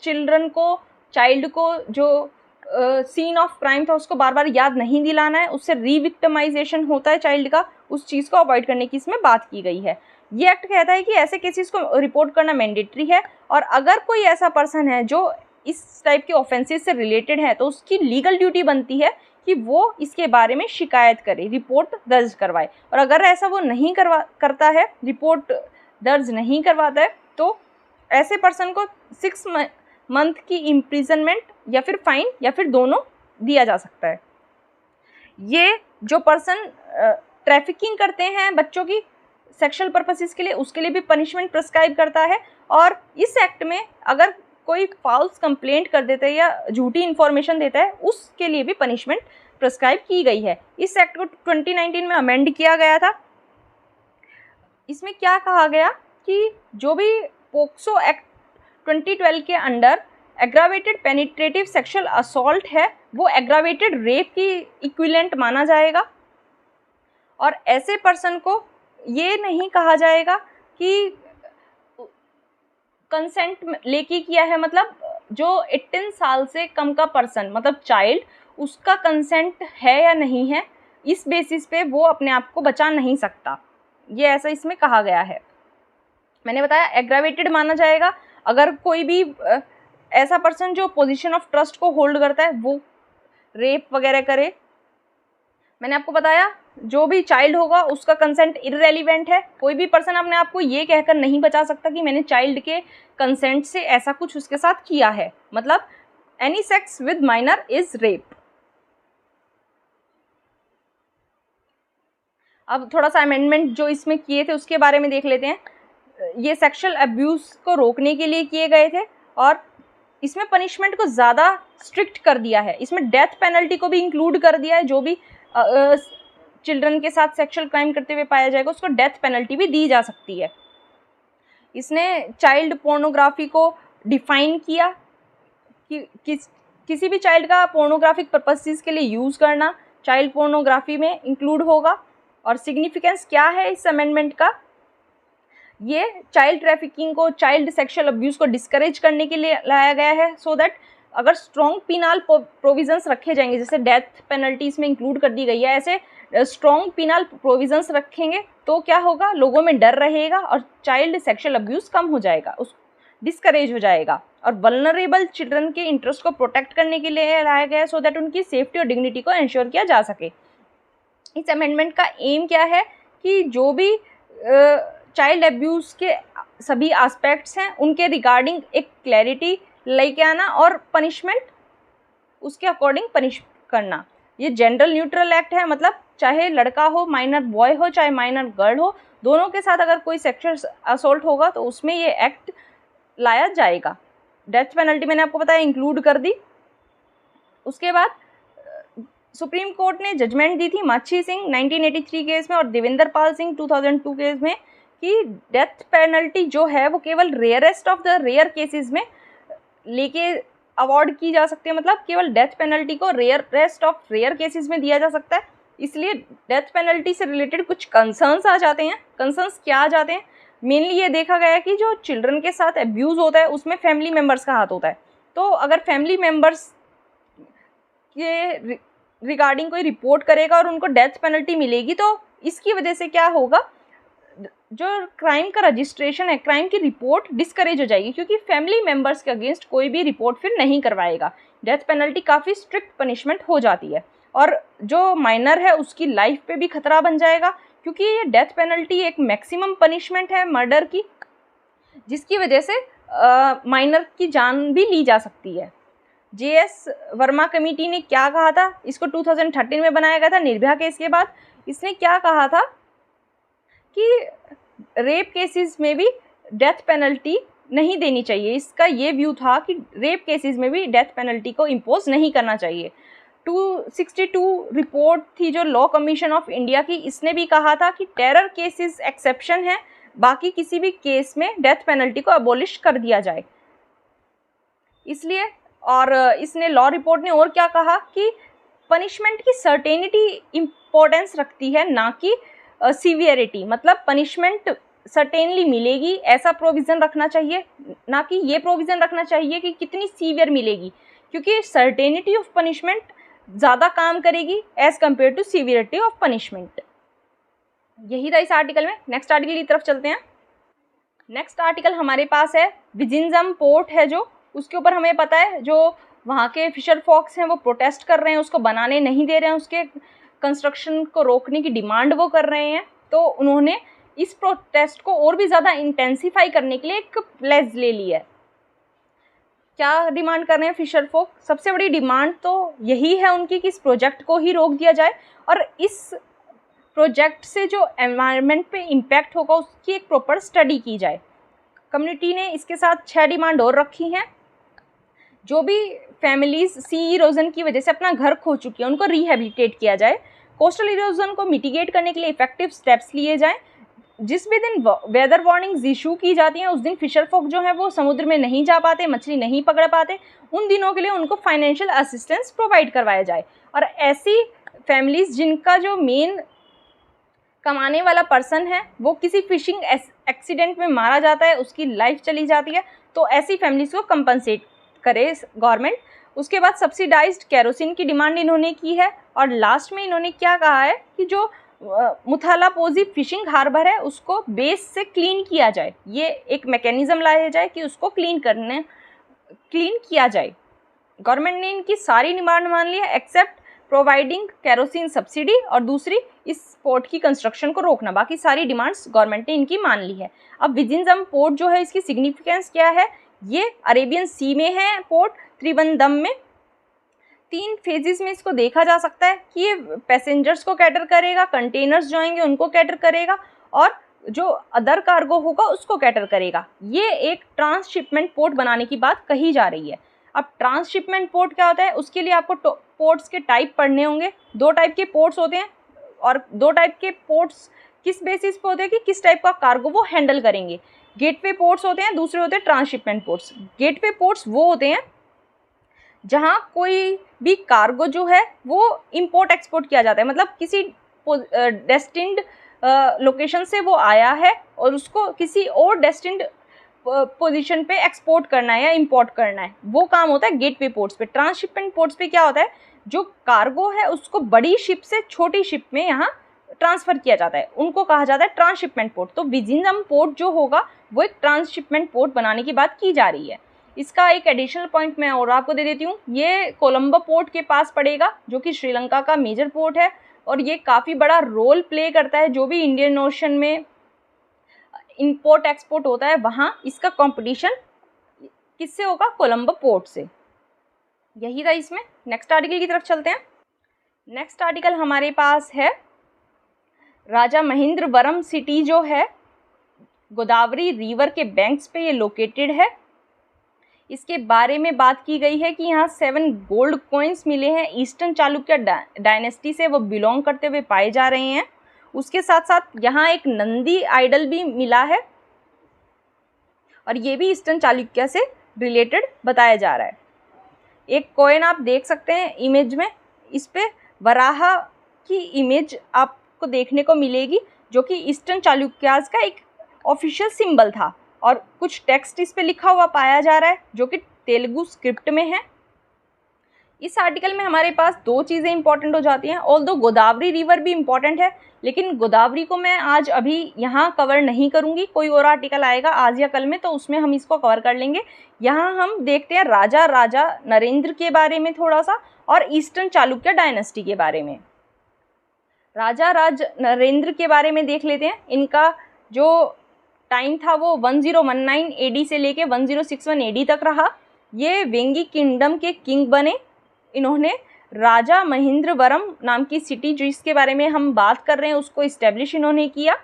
चिल्ड्रन को, चाइल्ड को जो सीन ऑफ क्राइम था उसको बार बार याद नहीं दिलाना है, उससे रीविक्टिमाइजेशन होता है चाइल्ड का, उस चीज़ को अवॉइड करने की इसमें बात की गई है। ये एक्ट कहता है कि ऐसे केसेस को रिपोर्ट करना मैंडेटरी है और अगर कोई ऐसा पर्सन है जो इस टाइप के ऑफेंसेस से रिलेटेड है तो उसकी लीगल ड्यूटी बनती है कि वो इसके बारे में शिकायत करे, रिपोर्ट दर्ज करवाए। और अगर ऐसा वो नहीं करता है, रिपोर्ट दर्ज नहीं करवाता है, तो ऐसे पर्सन को 6 मंथ की इम्प्रिजनमेंट या फिर फाइन या फिर दोनों दिया जा सकता है। ये जो पर्सन ट्रैफिकिंग करते हैं बच्चों की सेक्सुअल पर्पसेस के लिए, उसके लिए भी पनिशमेंट प्रिस्क्राइब करता है। और इस एक्ट में अगर कोई फॉल्स कंप्लेंट कर देता है या झूठी इन्फॉर्मेशन देता है उसके लिए भी पनिशमेंट प्रिस्क्राइब की गई है। इस एक्ट को 2019 में अमेंड किया गया था। इसमें क्या कहा गया कि जो भी पोक्सो एक्ट 2012 के under aggravated penetrative sexual assault है वो एग्रावेटेड रेप की इक्विवेलेंट माना जाएगा और ऐसे पर्सन को ये नहीं कहा जाएगा कि कंसेंट लेके किया है, मतलब जो 18 साल से कम का पर्सन मतलब चाइल्ड, उसका कंसेंट है या नहीं है, इस बेसिस पे वो अपने आप को बचा नहीं सकता, ये ऐसा इसमें कहा गया है। मैंने बताया एग्रावेटेड माना जाएगा अगर कोई भी ऐसा पर्सन जो पोजीशन ऑफ ट्रस्ट को होल्ड करता है वो रेप वगैरह करे। मैंने आपको बताया जो भी चाइल्ड होगा उसका कंसेंट इररेलेवेंट है, कोई भी पर्सन अपने आप को ये कहकर नहीं बचा सकता कि मैंने चाइल्ड के कंसेंट से ऐसा कुछ उसके साथ किया है, मतलब any sex with minor is rape. अब थोड़ा सा अमेंडमेंट जो इसमें किए थे उसके बारे में देख लेते हैं। ये सेक्सुअल अब्यूज़ को रोकने के लिए किए गए थे और इसमें पनिशमेंट को ज़्यादा स्ट्रिक्ट कर दिया है। इसमें डेथ पेनल्टी को भी इंक्लूड कर दिया है, जो भी चिल्ड्रन के साथ सेक्सुअल क्राइम करते हुए पाया जाएगा उसको डेथ पेनल्टी भी दी जा सकती है। इसने चाइल्ड पोर्नोग्राफी को डिफाइन किया कि किसी भी चाइल्ड का पोर्नोग्राफिक पर्पसेस के लिए यूज़ करना चाइल्ड पोर्नोग्राफी में इंक्लूड होगा। और सिग्निफिकेंस क्या है इस अमेंडमेंट का, ये चाइल्ड ट्रैफिकिंग को, चाइल्ड सेक्सुअल अब्यूज़ को डिस्करेज करने के लिए लाया गया है सो दैट अगर स्ट्रॉन्ग पिनाल प्रोविजंस रखे जाएंगे, जैसे डेथ पेनल्टी इसमें इंक्लूड कर दी गई है, ऐसे स्ट्रॉन्ग पिनाल प्रोविजंस रखेंगे तो क्या होगा, लोगों में डर रहेगा और चाइल्ड सेक्सुअल अब्यूज़ कम हो जाएगा, उस डिस्करेज हो जाएगा। और वल्नरेबल चिल्ड्रन के इंटरेस्ट को प्रोटेक्ट करने के लिए लाया गया है सो दैट उनकी सेफ्टी और डिग्निटी को इंश्योर किया जा सके। इस अमेंडमेंट का एम क्या है कि जो भी चाइल्ड अब्यूज़ के सभी एस्पेक्ट्स हैं उनके रिगार्डिंग एक क्लैरिटी लेके आना और पनिशमेंट उसके अकॉर्डिंग पनिश करना। ये जेंडर न्यूट्रल एक्ट है, मतलब चाहे लड़का हो, माइनर बॉय हो, चाहे माइनर गर्ल हो, दोनों के साथ अगर कोई सेक्सुअल असॉल्ट होगा तो उसमें ये एक्ट लाया जाएगा। डेथ पेनल्टी मैंने आपको बताया इंक्लूड कर दी। उसके बाद सुप्रीम कोर्ट ने जजमेंट दी थी माछी सिंह 1983 केस में और देवेंद्र पाल सिंह 2002 केस में कि डेथ पेनल्टी जो है वो केवल rarest of the rare cases में लेके अवॉर्ड की जा सकती है, मतलब केवल डेथ पेनल्टी को रेयरेस्ट ऑफ रेयर केसेस में दिया जा सकता है। इसलिए डेथ पेनल्टी से रिलेटेड कुछ कंसर्न्स आ जाते हैं। कंसर्न्स क्या आ जाते हैं? मेनली ये देखा गया है कि जो चिल्ड्रन के साथ अब्यूज़ होता है उसमें फैमिली मेम्बर्स का हाथ होता है। तो अगर फैमिली मेम्बर्स के रिगार्डिंग कोई रिपोर्ट करेगा और उनको डेथ पेनल्टी मिलेगी तो इसकी वजह से क्या होगा, जो क्राइम का रजिस्ट्रेशन है, क्राइम की रिपोर्ट डिस्करेज हो जाएगी, क्योंकि फैमिली मेम्बर्स के अगेंस्ट कोई भी रिपोर्ट फिर नहीं करवाएगा। डेथ पेनल्टी काफ़ी स्ट्रिक्ट पनिशमेंट हो जाती है और जो माइनर है उसकी लाइफ पे भी खतरा बन जाएगा, क्योंकि ये डेथ पेनल्टी एक मैक्सिमम पनिशमेंट है मर्डर की, जिसकी वजह से माइनर की जान भी ली जा सकती है। JS वर्मा कमेटी ने क्या कहा था, इसको 2013 में बनाया गया था निर्भया केस के बाद। इसने क्या कहा था कि रेप केसेस में भी डेथ पेनल्टी नहीं देनी चाहिए। इसका ये व्यू था कि रेप केसेस में भी डेथ पेनल्टी को इम्पोज नहीं करना चाहिए। 262 रिपोर्ट थी जो लॉ कमीशन ऑफ इंडिया की, इसने भी कहा था कि टेरर केसेस एक्सेप्शन है, बाकी किसी भी केस में डेथ पेनल्टी को अबॉलिश कर दिया जाए। इसलिए और इसने लॉ रिपोर्ट ने और क्या कहा कि पनिशमेंट की सर्टेनिटी इम्पोर्टेंस रखती है, ना कि सीवियरिटी, मतलब पनिशमेंट सर्टेनली मिलेगी ऐसा प्रोविज़न रखना चाहिए, ना कि ये प्रोविज़न रखना चाहिए कि कितनी सीवियर मिलेगी, क्योंकि सर्टेनिटी ऑफ पनिशमेंट ज़्यादा काम करेगी as compare to severity of punishment. यही था इस आर्टिकल में। नेक्स्ट आर्टिकल की तरफ चलते हैं। नेक्स्ट आर्टिकल हमारे पास है विजिंजम पोर्ट है, जो उसके ऊपर हमें पता है जो वहाँ के फिशर फॉक्स हैं वो प्रोटेस्ट कर रहे हैं, उसको बनाने नहीं दे रहे हैं, उसके कंस्ट्रक्शन को रोकने की डिमांड वो कर रहे हैं। तो उन्होंने इस प्रोटेस्ट को और भी ज़्यादा इंटेंसिफाई करने के लिए एक प्लेज ले ली है। क्या डिमांड कर रहे हैं फिशर फोक? सबसे बड़ी डिमांड तो यही है उनकी कि इस प्रोजेक्ट को ही रोक दिया जाए और इस प्रोजेक्ट से जो एनवायरनमेंट पे इम्पैक्ट होगा उसकी एक प्रॉपर स्टडी की जाए। कम्युनिटी ने इसके साथ 6 डिमांड और रखी हैं। जो भी फैमिलीज सी इरोजन की वजह से अपना घर खो चुकी है उनको रिहेबिलिटेट किया जाए। कोस्टल इरोजन को मिटिगेट करने के लिए इफेक्टिव स्टेप्स लिए जाएं। जिस भी दिन वेदर वार्निंग्स इशू की जाती हैं उस दिन फिशर फोक जो है वो समुद्र में नहीं जा पाते, मछली नहीं पकड़ पाते, उन दिनों के लिए उनको फाइनेंशियल असिस्टेंस प्रोवाइड करवाया जाए। और ऐसी फैमिलीज जिनका जो मेन कमाने वाला पर्सन है वो किसी फिशिंग एक्सीडेंट में मारा जाता है, उसकी लाइफ चली जाती है, तो ऐसी फैमिलीज को कंपनसेट करे गवर्नमेंट। उसके बाद सब्सिडाइज्ड केरोसिन की डिमांड इन्होंने की है। और लास्ट में इन्होंने क्या कहा है कि जो मुथालापोजी फिशिंग हार्बर है उसको बेस से क्लीन किया जाए, ये एक मैकेनिज्म लाया जाए कि उसको क्लीन किया जाए। गवर्नमेंट ने इनकी सारी डिमांड मान ली है एक्सेप्ट प्रोवाइडिंग केरोसिन सब्सिडी और दूसरी इस पोर्ट की कंस्ट्रक्शन को रोकना। बाकी सारी डिमांड्स गवर्नमेंट ने इनकी मान ली है। अब विजिंजम पोर्ट जो है इसकी सिग्निफिकेंस क्या है? ये अरेबियन सी में है पोर्ट, त्रिवेंद्रम में। 3 फेजेस में इसको देखा जा सकता है कि ये पैसेंजर्स को कैटर करेगा, कंटेनर्स जो आएंगे उनको कैटर करेगा और जो अदर कार्गो होगा उसको कैटर करेगा। ये एक ट्रांसशिपमेंट पोर्ट बनाने की बात कही जा रही है। अब ट्रांसशिपमेंट पोर्ट क्या होता है उसके लिए आपको पोर्ट्स के टाइप पढ़ने होंगे। 2 टाइप के पोर्ट्स होते हैं और 2 टाइप के पोर्ट्स किस बेसिस पे होते हैं कि किस टाइप का कार्गो वो हैंडल करेंगे। गेटवे पोर्ट्स होते हैं, दूसरे होते हैं ट्रांसशिपमेंट पोर्ट्स। गेटवे पोर्ट्स वो होते हैं जहाँ कोई भी कार्गो जो है वो इंपोर्ट एक्सपोर्ट किया जाता है, मतलब किसी डेस्टिन्ड लोकेशन से वो आया है और उसको किसी और डेस्टिन्ड पोजीशन पे एक्सपोर्ट करना है या इंपोर्ट करना है, वो काम होता है गेटवे पोर्ट्स पे। ट्रांसशिपमेंट पोर्ट्स पे क्या होता है, जो कार्गो है उसको बड़ी शिप से छोटी शिप में यहाँ ट्रांसफ़र किया जाता है, उनको कहा जाता है ट्रांसशिपमेंट पोर्ट। तो विजिंजम पोर्ट जो होगा वो एक ट्रांसशिपमेंट पोर्ट बनाने की बात की जा रही है। इसका एक एडिशनल पॉइंट मैं और आपको दे देती हूँ, ये कोलंबो पोर्ट के पास पड़ेगा जो कि श्रीलंका का मेजर पोर्ट है और ये काफ़ी बड़ा रोल प्ले करता है। जो भी इंडियन ओशन में इंपोर्ट एक्सपोर्ट होता है वहाँ इसका कंपटीशन किससे होगा? कोलंबो पोर्ट से। यही था इसमें। नेक्स्ट आर्टिकल की तरफ चलते हैं। नेक्स्ट आर्टिकल हमारे पास है राजा महेंद्रवरम सिटी जो है गोदावरी रिवर के बैंक्स पे ये लोकेटेड है। इसके बारे में बात की गई है कि यहाँ 7 गोल्ड कॉइन्स मिले हैं, ईस्टर्न चालुक्य डायनेस्टी से वो बिलोंग करते हुए पाए जा रहे हैं। उसके साथ साथ यहाँ एक नंदी आइडल भी मिला है और ये भी ईस्टर्न चालुक्य से रिलेटेड बताया जा रहा है। एक कॉइन आप देख सकते हैं इमेज में, इस पे वराह की इमेज आपको देखने को मिलेगी जो कि ईस्टर्न चालुक्यास का एक ऑफिशियल सिंबल था और कुछ टेक्स्ट इस पे लिखा हुआ पाया जा रहा है जो कि तेलुगु स्क्रिप्ट में है। इस आर्टिकल में हमारे पास 2 चीज़ें इंपॉर्टेंट हो जाती हैं। ऑल्दो गोदावरी रिवर भी इंपॉर्टेंट है, लेकिन गोदावरी को मैं आज अभी यहाँ कवर नहीं करूँगी, कोई और आर्टिकल आएगा आज या कल में तो उसमें हम इसको कवर कर लेंगे। यहाँ हम देखते हैं राजा नरेंद्र के बारे में थोड़ा सा और ईस्टर्न चालुक्य डायनेस्टी के बारे में। राजा नरेंद्र के बारे में देख लेते हैं। इनका जो टाइम था वो 1019 AD से लेके 1061 AD तक रहा। ये वेंगी किंगडम के किंग बने। इन्होंने राजा महेंद्रवरम नाम की सिटी जिसके बारे में हम बात कर रहे हैं उसको इस्टेब्लिश इन्होंने किया।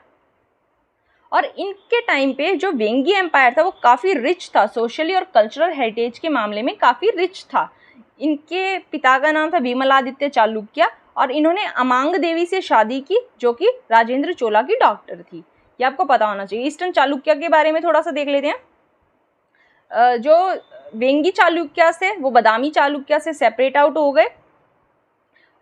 और इनके टाइम पे जो वेंगी एम्पायर था वो काफ़ी रिच था, सोशली और कल्चरल हेरिटेज के मामले में काफ़ी रिच था। इनके पिता का नाम था विमलादित्य चालुक्य और इन्होंने अमांग देवी से शादी की जो कि राजेंद्र चोला की डॉक्टर थी। ये आपको पता होना चाहिए। ईस्टर्न चालुक्य के बारे में थोड़ा सा देख लेते हैं। जो वेंगी चालुक्य से वो बादामी चालुक्य से सेपरेट आउट हो गए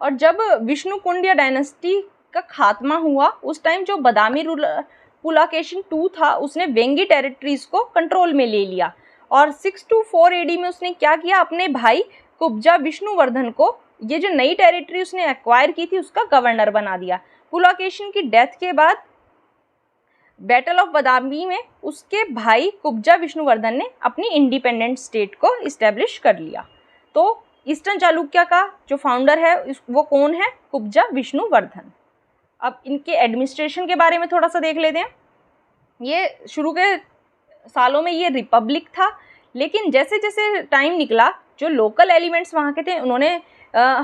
और जब विष्णुकुंडिया डायनेस्टी का खात्मा हुआ उस टाइम जो बादामी रूलर पुलाकेशिन II था उसने वेंगी टेरिटरीज को कंट्रोल में ले लिया और 624 AD में उसने क्या किया, अपने भाई कुब्जा विष्णुवर्धन को ये जो नई टेरिटरी उसने एक्वायर की थी उसका गवर्नर बना दिया। पुलाकेशिन की डेथ के बाद बैटल ऑफ बादामी में उसके भाई कुब्जा विष्णुवर्धन ने अपनी इंडिपेंडेंट स्टेट को इस्टेब्लिश कर लिया। तो ईस्टर्न चालुक्य का जो फाउंडर है वो कौन है, कुब्जा विष्णुवर्धन। अब इनके एडमिनिस्ट्रेशन के बारे में थोड़ा सा देख लेते हैं। ये शुरू के सालों में ये रिपब्लिक था, लेकिन जैसे जैसे टाइम निकला जो लोकल एलिमेंट्स वहाँ के थे उन्होंने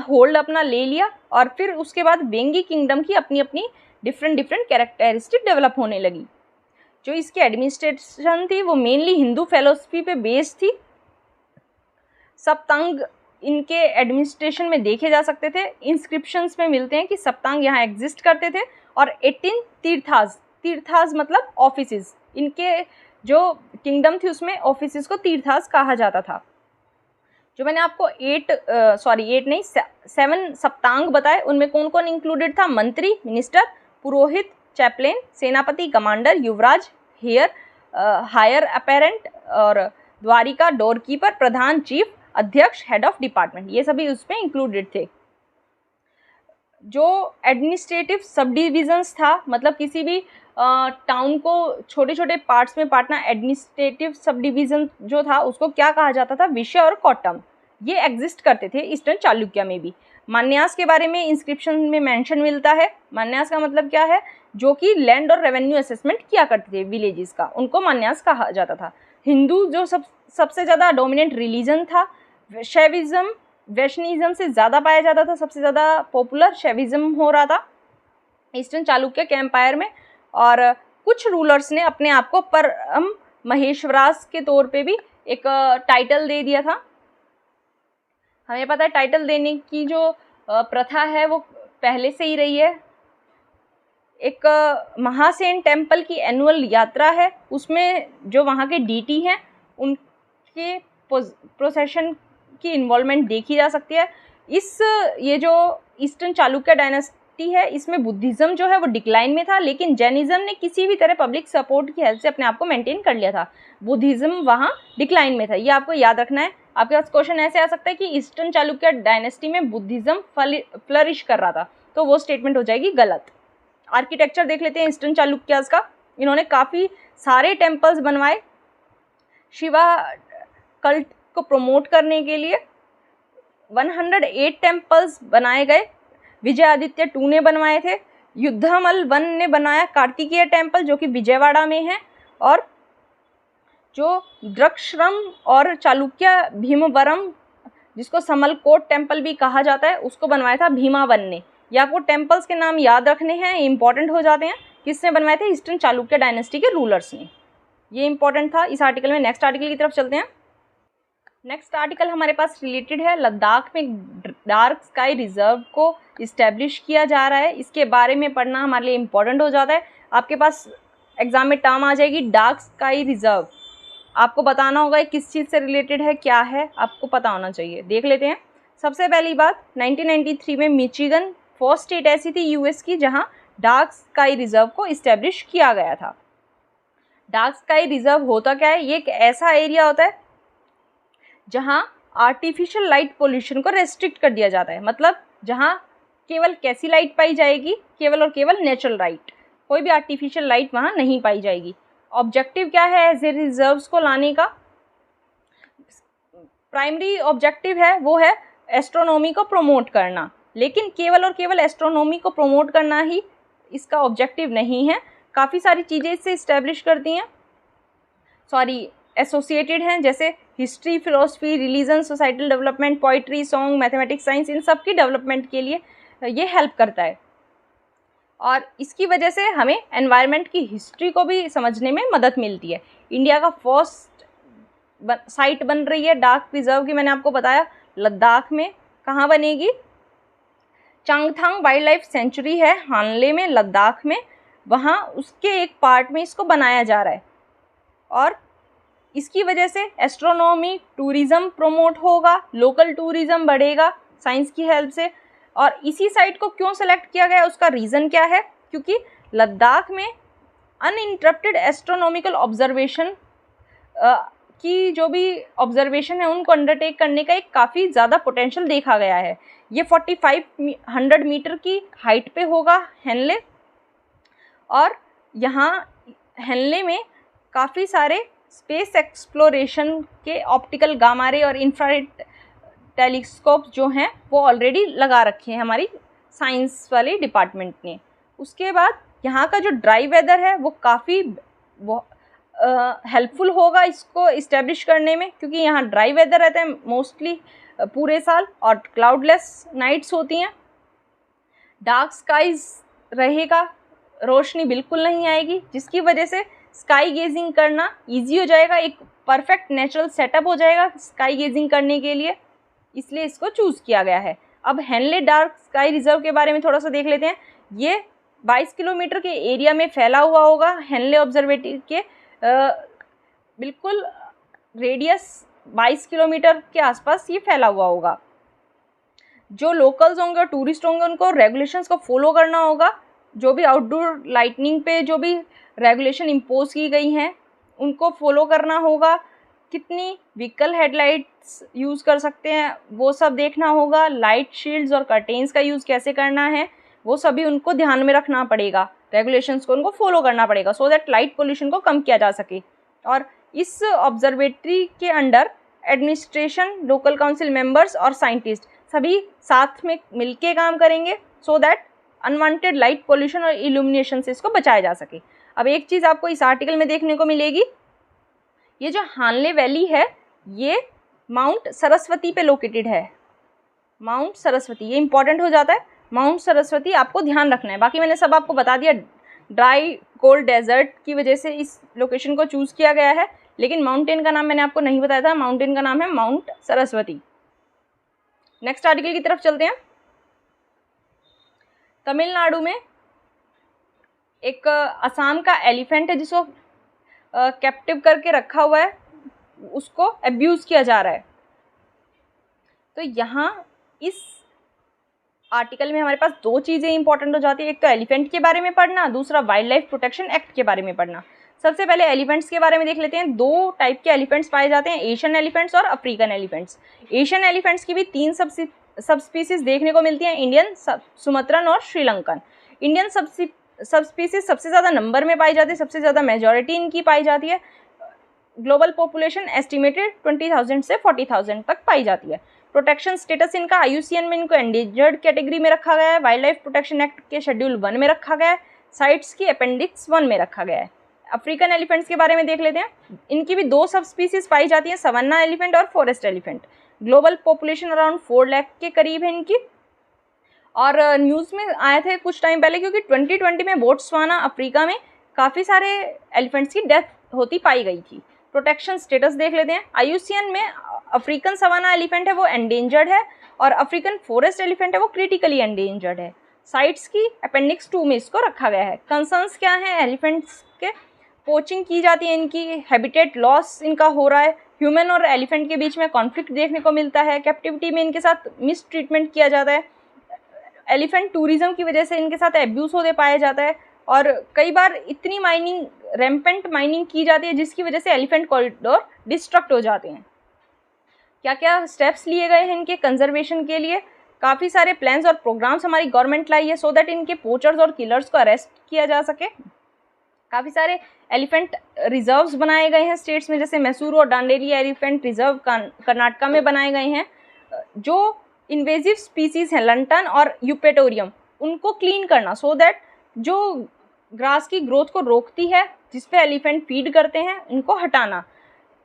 होल्ड अपना ले लिया और फिर उसके बाद वेंगी किंगडम की अपनी अपनी डिफरेंट कैरेक्टरिस्टिक डेवलप होने लगी। जो इसकी एडमिनिस्ट्रेशन थी वो मेनली हिंदू फिलॉसफी पे बेस्ड थी। सप्तांग इनके एडमिनिस्ट्रेशन में देखे जा सकते थे। इंस्क्रिप्शंस में मिलते हैं कि सप्तांग यहाँ एग्जिस्ट करते थे और 18 तीर्थास मतलब ऑफिसेस, इनके जो किंगडम थी उसमें ऑफिसेस को तीर्थास कहा जाता था। जो मैंने आपको 7 सप्तांग बताए उनमें कौन कौन इंक्लूडेड था, मंत्री मिनिस्टर, पुरोहित चैपलेन, सेनापति कमांडर, युवराज हायर अपेरेंट और द्वारिका डोरकीपर, प्रधान चीफ, अध्यक्ष हेड ऑफ डिपार्टमेंट, ये सभी उसमें इंक्लूडेड थे। जो एडमिनिस्ट्रेटिव सब डिविजन्स था, मतलब किसी भी टाउन को छोटे छोटे पार्ट्स में बांटना, एडमिनिस्ट्रेटिव सब डिविजन जो था उसको क्या कहा जाता था, विषय और कॉटम, ये एग्जिस्ट करते थे ईस्टर्न चालुक्य में भी। मान्यास के बारे में इंस्क्रिप्शन में मेंशन मिलता है। मान्यास का मतलब क्या है, जो कि लैंड और रेवेन्यू असेसमेंट किया करते थे विलेजेस का, उनको मान्यास कहा जाता था। हिंदू जो सबसे ज़्यादा डोमिनेंट रिलीजन था, शैविज्म वैष्णविज्म से ज़्यादा पाया जाता था, सबसे ज़्यादा पॉपुलर शैविज्म हो रहा था ईस्टर्न चालुक्य के एम्पायर में। और कुछ रूलर्स ने अपने आप को परम महेश्वरास के तौर पे भी एक टाइटल दे दिया था। हमें पता है टाइटल देने की जो प्रथा है वो पहले से ही रही है। एक महासेन टेम्पल की एनुअल यात्रा है, उसमें जो वहाँ के डीटी हैं उनके प्रोसेशन की इन्वॉल्वमेंट देखी जा सकती है। ये जो ईस्टर्न चालुक्य डायनेस्टी है इसमें बुद्धिज़्म जो है वो डिक्लाइन में था, लेकिन जैनिज्म ने किसी भी तरह पब्लिक सपोर्ट की हेल्प से अपने आप को मेंटेन कर लिया था। बुद्धिज़्म वहाँ डिक्लाइन में था, ये आपको याद रखना है। आपके पास क्वेश्चन ऐसे आ सकता है कि ईस्टर्न चालुक्य डायनेस्टी में बुद्धिज़्म फ्लरिश कर रहा था, तो वो स्टेटमेंट हो जाएगी गलत। आर्किटेक्चर देख लेते हैं ईस्टर्न चालुक्यास का। इन्होंने काफ़ी सारे टेम्पल्स बनवाए शिवा कल्ट को प्रमोट करने के लिए। 108 टेम्पल्स बनाए गए, विजयादित्य II ने बनवाए थे। युद्धमल I ने बनाया कार्तिकेय टेम्पल जो कि विजयवाड़ा में है, और जो द्रक्षरम और चालुक्य भीमवरम जिसको समलकोट टेम्पल भी कहा जाता है, उसको बनवाया था भीमावन ने। ये आपको टेम्पल्स के नाम याद रखने हैं, इंपॉर्टेंट हो जाते हैं। किसने बनवाए थे? ईस्टर्न चालुक्य डायनेस्टी के रूलर्स ने। ये इंपॉर्टेंट था इस आर्टिकल में। नेक्स्ट आर्टिकल की तरफ चलते हैं। नेक्स्ट आर्टिकल हमारे पास रिलेटेड है लद्दाख में डार्क स्काई रिजर्व को इस्टेब्लिश किया जा रहा है। इसके बारे में पढ़ना हमारे लिए इंपॉर्टेंट हो जाता है। आपके पास एग्जाम में टर्म आ जाएगी डार्क स्काई रिजर्व, आपको बताना होगा किस चीज़ से रिलेटेड है, क्या है, आपको पता होना चाहिए। देख लेते हैं। सबसे पहली बात, 1993 में मिचिगन फर्स्ट स्टेट ऐसी थी यूएस की जहां डार्क स्काई रिजर्व को इस्टेब्लिश किया गया था। डार्क स्काई रिजर्व होता क्या है? ये एक ऐसा एरिया होता है जहां आर्टिफिशियल लाइट पोल्यूशन को रेस्ट्रिक्ट कर दिया जाता है। मतलब जहां केवल कैसी लाइट पाई जाएगी? केवल और केवल नेचुरल लाइट, कोई भी आर्टिफिशियल लाइट वहां नहीं पाई जाएगी। ऑब्जेक्टिव क्या है ऐसे रिजर्व्स को लाने का? प्राइमरी ऑब्जेक्टिव है वो है एस्ट्रोनॉमी को प्रमोट करना, लेकिन केवल और केवल एस्ट्रोनॉमी को प्रमोट करना ही इसका ऑब्जेक्टिव नहीं है। काफ़ी सारी चीज़ें इससे इस्टेब्लिश करती हैं, एसोसिएटेड हैं, जैसे history, philosophy, religion, societal development, poetry, song, mathematics, science, इन सब की डेवलपमेंट के लिए ये हेल्प करता है। और इसकी वजह से हमें एनवायरनमेंट की हिस्ट्री को भी समझने में मदद मिलती है। इंडिया का फर्स्ट साइट बन रही है डार्क रिजर्व की, मैंने आपको बताया लद्दाख में। कहाँ बनेगी? चांगथांग वाइल्ड लाइफ सेंचुरी है हानले में, लद्दाख में, वहाँ उसके एक पार्ट में इसको बनाया जा रहा है। और इसकी वजह से एस्ट्रोनॉमी, टूरिज़्म प्रमोट होगा, लोकल टूरिज़्म बढ़ेगा साइंस की हेल्प से। और इसी साइट को क्यों सेलेक्ट किया गया, उसका रीज़न क्या है? क्योंकि लद्दाख में अनइंटरप्टेड एस्ट्रोनॉमिकल ऑब्जर्वेशन की जो भी ऑब्जर्वेशन है उनको अंडरटेक करने का एक काफ़ी ज़्यादा पोटेंशियल देखा गया है। ये 4500 मीटर की हाइट पे होगा हेनले, और यहाँ हेनले में काफ़ी सारे स्पेस एक्सप्लोरेशन के ऑप्टिकल गामा रे और इंफ्रारेड टेलीस्कोप जो हैं वो ऑलरेडी लगा रखे हैं हमारी साइंस वाले डिपार्टमेंट ने। उसके बाद यहाँ का जो ड्राई वेदर है वो काफ़ी हेल्पफुल होगा इसको इस्टेब्लिश करने में, क्योंकि यहाँ ड्राई वेदर रहता है मोस्टली पूरे साल और क्लाउडलेस नाइट्स होती हैं। डार्क स्काइज रहेगा, रोशनी बिल्कुल नहीं आएगी, जिसकी वजह से स्काई गेजिंग करना इजी हो जाएगा, एक परफेक्ट नेचुरल सेटअप हो जाएगा स्काई गेजिंग करने के लिए, इसलिए इसको चूज़ किया गया है। अब हेनले डार्क स्काई रिजर्व के बारे में थोड़ा सा देख लेते हैं। ये 22 किलोमीटर के एरिया में फैला हुआ होगा। हेनले ऑब्जर्वेटरी के बिल्कुल रेडियस 22 किलोमीटर के आसपास ये फैला हुआ होगा। जो लोकल्स होंगे और टूरिस्ट होंगे उनको रेगुलेशंस को फॉलो करना होगा। जो भी आउटडोर लाइटनिंग पे जो भी रेगुलेशन इम्पोज की गई हैं उनको फॉलो करना होगा। कितनी व्हीकल हेडलाइट्स यूज़ कर सकते हैं वो सब देखना होगा। लाइट शील्ड्स और कर्टेन्स का यूज़ कैसे करना है वो सभी उनको ध्यान में रखना पड़ेगा। रेगुलेशंस को उनको फॉलो करना पड़ेगा सो दैट लाइट पोल्यूशन को कम किया जा सके। और इस ऑब्जर्वेटरी के under administration, local council members और साइंटिस्ट सभी साथ में मिलके काम करेंगे so that unwanted light pollution और इल्यूमिनेशन से इसको बचाया जा सके। अब एक चीज़ आपको इस आर्टिकल में देखने को मिलेगी, ये जो हानले वैली है ये माउंट सरस्वती पे लोकेटेड है। माउंट सरस्वती, ये इंपॉर्टेंट हो जाता है। माउंट सरस्वती आपको ध्यान रखना है। बाकी मैंने सब आपको बता दिया, ड्राई कोल्ड डेजर्ट की वजह से इस लोकेशन को चूज़ किया गया है, लेकिन माउंटेन का नाम मैंने आपको नहीं बताया था। माउंटेन का नाम है माउंट सरस्वती। नेक्स्ट आर्टिकल की तरफ चलते हैं। तमिलनाडु में एक असम का एलिफेंट है जिसको कैप्टिव करके रखा हुआ है, उसको अब्यूज़ किया जा रहा है। तो यहाँ इस आर्टिकल में हमारे पास दो चीज़ें इंपॉर्टेंट हो जाती है, एक तो एलिफेंट के बारे में पढ़ना, दूसरा वाइल्ड लाइफ प्रोटेक्शन एक्ट के बारे में पढ़ना। सबसे पहले एलिफेंट्स के बारे में देख लेते हैं। दो टाइप के एलिफेंट्स पाए जाते हैं, एशियन एलिफेंट्स और अफ्रीकन एलिफेंट्स। एशियन एलिफेंट्स की भी 3 सब स्पीसीज देखने को मिलती हैं, इंडियन, सुमत्रन और श्रीलंकन। इंडियन सब स्पीसीज सबसे ज़्यादा नंबर में पाई जाती है, सबसे ज़्यादा मेजॉरिटी इनकी पाई जाती है। ग्लोबल पॉपुलेशन एस्टिमेटेड 20,000 से 40,000 तक पाई जाती है। प्रोटेक्शन स्टेटस इनका IUCN में इनको एंडेंजर्ड कैटेगरी में रखा गया है। वाइल्ड लाइफ प्रोटेक्शन एक्ट के शेड्यूल 1 में रखा गया है। साइट्स की अपेंडिक्स 1 में रखा गया है। अफ्रीकन एलिफेंट्स के बारे में देख लेते हैं। इनकी भी 2 सब स्पीसीज पाई जाती हैं, सवन्ना एलिफेंट और forest elephant. Global population around 4 lakh के करीब है इनकी। और न्यूज़ में आए थे कुछ टाइम पहले, क्योंकि 2020 में बोट्सवाना अफ्रीका में काफ़ी सारे एलिफेंट्स की डेथ होती पाई गई थी। प्रोटेक्शन स्टेटस देख लेते हैं। IUCN में अफ्रीकन सवाना एलिफेंट है वो एंडेंजर्ड है, और अफ्रीकन फॉरेस्ट एलिफेंट है वो क्रिटिकली एंडेंजर्ड है। साइट्स की अपेंडिक्स 2 में इसको रखा गया है। कंसर्न्स क्या हैं एलिफेंट्स के? पोचिंग की जाती है इनकी, हैबिटेट लॉस इनका हो रहा है, ह्यूमन और एलिफेंट के बीच में कॉन्फ्लिक्ट देखने को मिलता है, कैप्टिविटी में इनके साथ मिस ट्रीटमेंट किया जाता है, एलिफेंट टूरिज्म की वजह से इनके साथ एब्यूज़ होते पाया जाता है, और कई बार इतनी माइनिंग, रैम्पेंट माइनिंग की जाती है जिसकी वजह से एलिफेंट कॉरिडोर डिस्ट्रक्ट हो जाते हैं। क्या क्या स्टेप्स लिए गए हैं इनके कंजर्वेशन के लिए? काफ़ी सारे प्लान्स और प्रोग्राम्स हमारी गवर्नमेंट लाई है सो दैट इनके पोचर्स और किलर्स को अरेस्ट किया जा सके। काफ़ी सारे एलिफेंट रिजर्व्स बनाए गए हैं स्टेट्स में, जैसे मैसूर और डांडेली एलिफेंट रिजर्व कर्नाटका में बनाए गए हैं। जो इन्वेजिव स्पीसीज़ हैं लंटन और यूपेटोरियम, उनको क्लीन करना सो दैट जो ग्रास की ग्रोथ को रोकती है जिस पे एलिफेंट फीड करते हैं, इनको हटाना।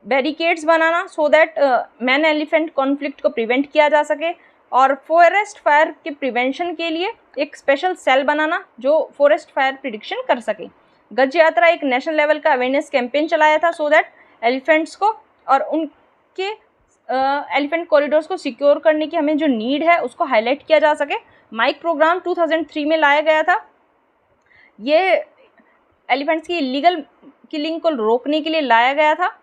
Barricades banana so that man elephant conflict को प्रिवेंट किया जा सके, और फॉरेस्ट फायर के प्रिवेंशन के लिए एक स्पेशल सेल बनाना जो फॉरेस्ट फायर प्रिडिक्शन कर सके। गज यात्रा एक नेशनल लेवल का अवेयरनेस कैंपेन चलाया था सो दैट एलिफेंट्स को और उनके एलिफेंट कॉरिडोर्स को सिक्योर करने की हमें जो नीड है उसको हाईलाइट किया जा सके। माइक प्रोग्राम 2003 में लाया गया था। ये एलिफेंट्स की इलीगल किलिंग को रोकने के लिए लाया गया था।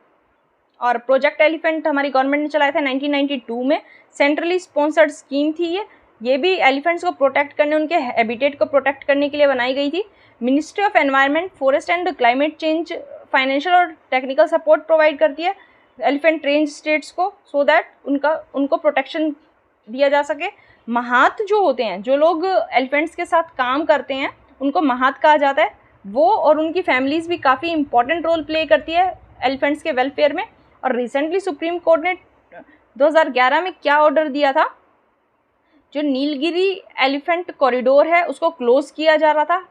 और प्रोजेक्ट एलिफेंट हमारी गवर्नमेंट ने चलाया था 1992 में। सेंट्रली स्पॉन्सर्ड स्कीम थी ये भी एलिफेंट्स को प्रोटेक्ट करने, उनके हैबिटेट को प्रोटेक्ट करने के लिए बनाई गई थी। Ministry of environment, forest and climate change financial और टेक्निकल सपोर्ट प्रोवाइड करती है एलिफेंट रेंज स्टेट्स को सो दैट उनको प्रोटेक्शन दिया जा सके। महात जो होते हैं, जो लोग एलिफेंट्स के साथ काम करते हैं, उनको महात कहा जाता है। वो और उनकी फैमिलीज़ भी काफ़ी इंपॉर्टेंट रोल प्ले करती है एलिफेंट्स के वेलफेयर में। और रिसेंटली सुप्रीम कोर्ट ने 2011 में क्या ऑर्डर दिया था, जो नीलगिरी एलिफेंट कॉरिडोर है उसको क्लोज़ किया जा रहा था,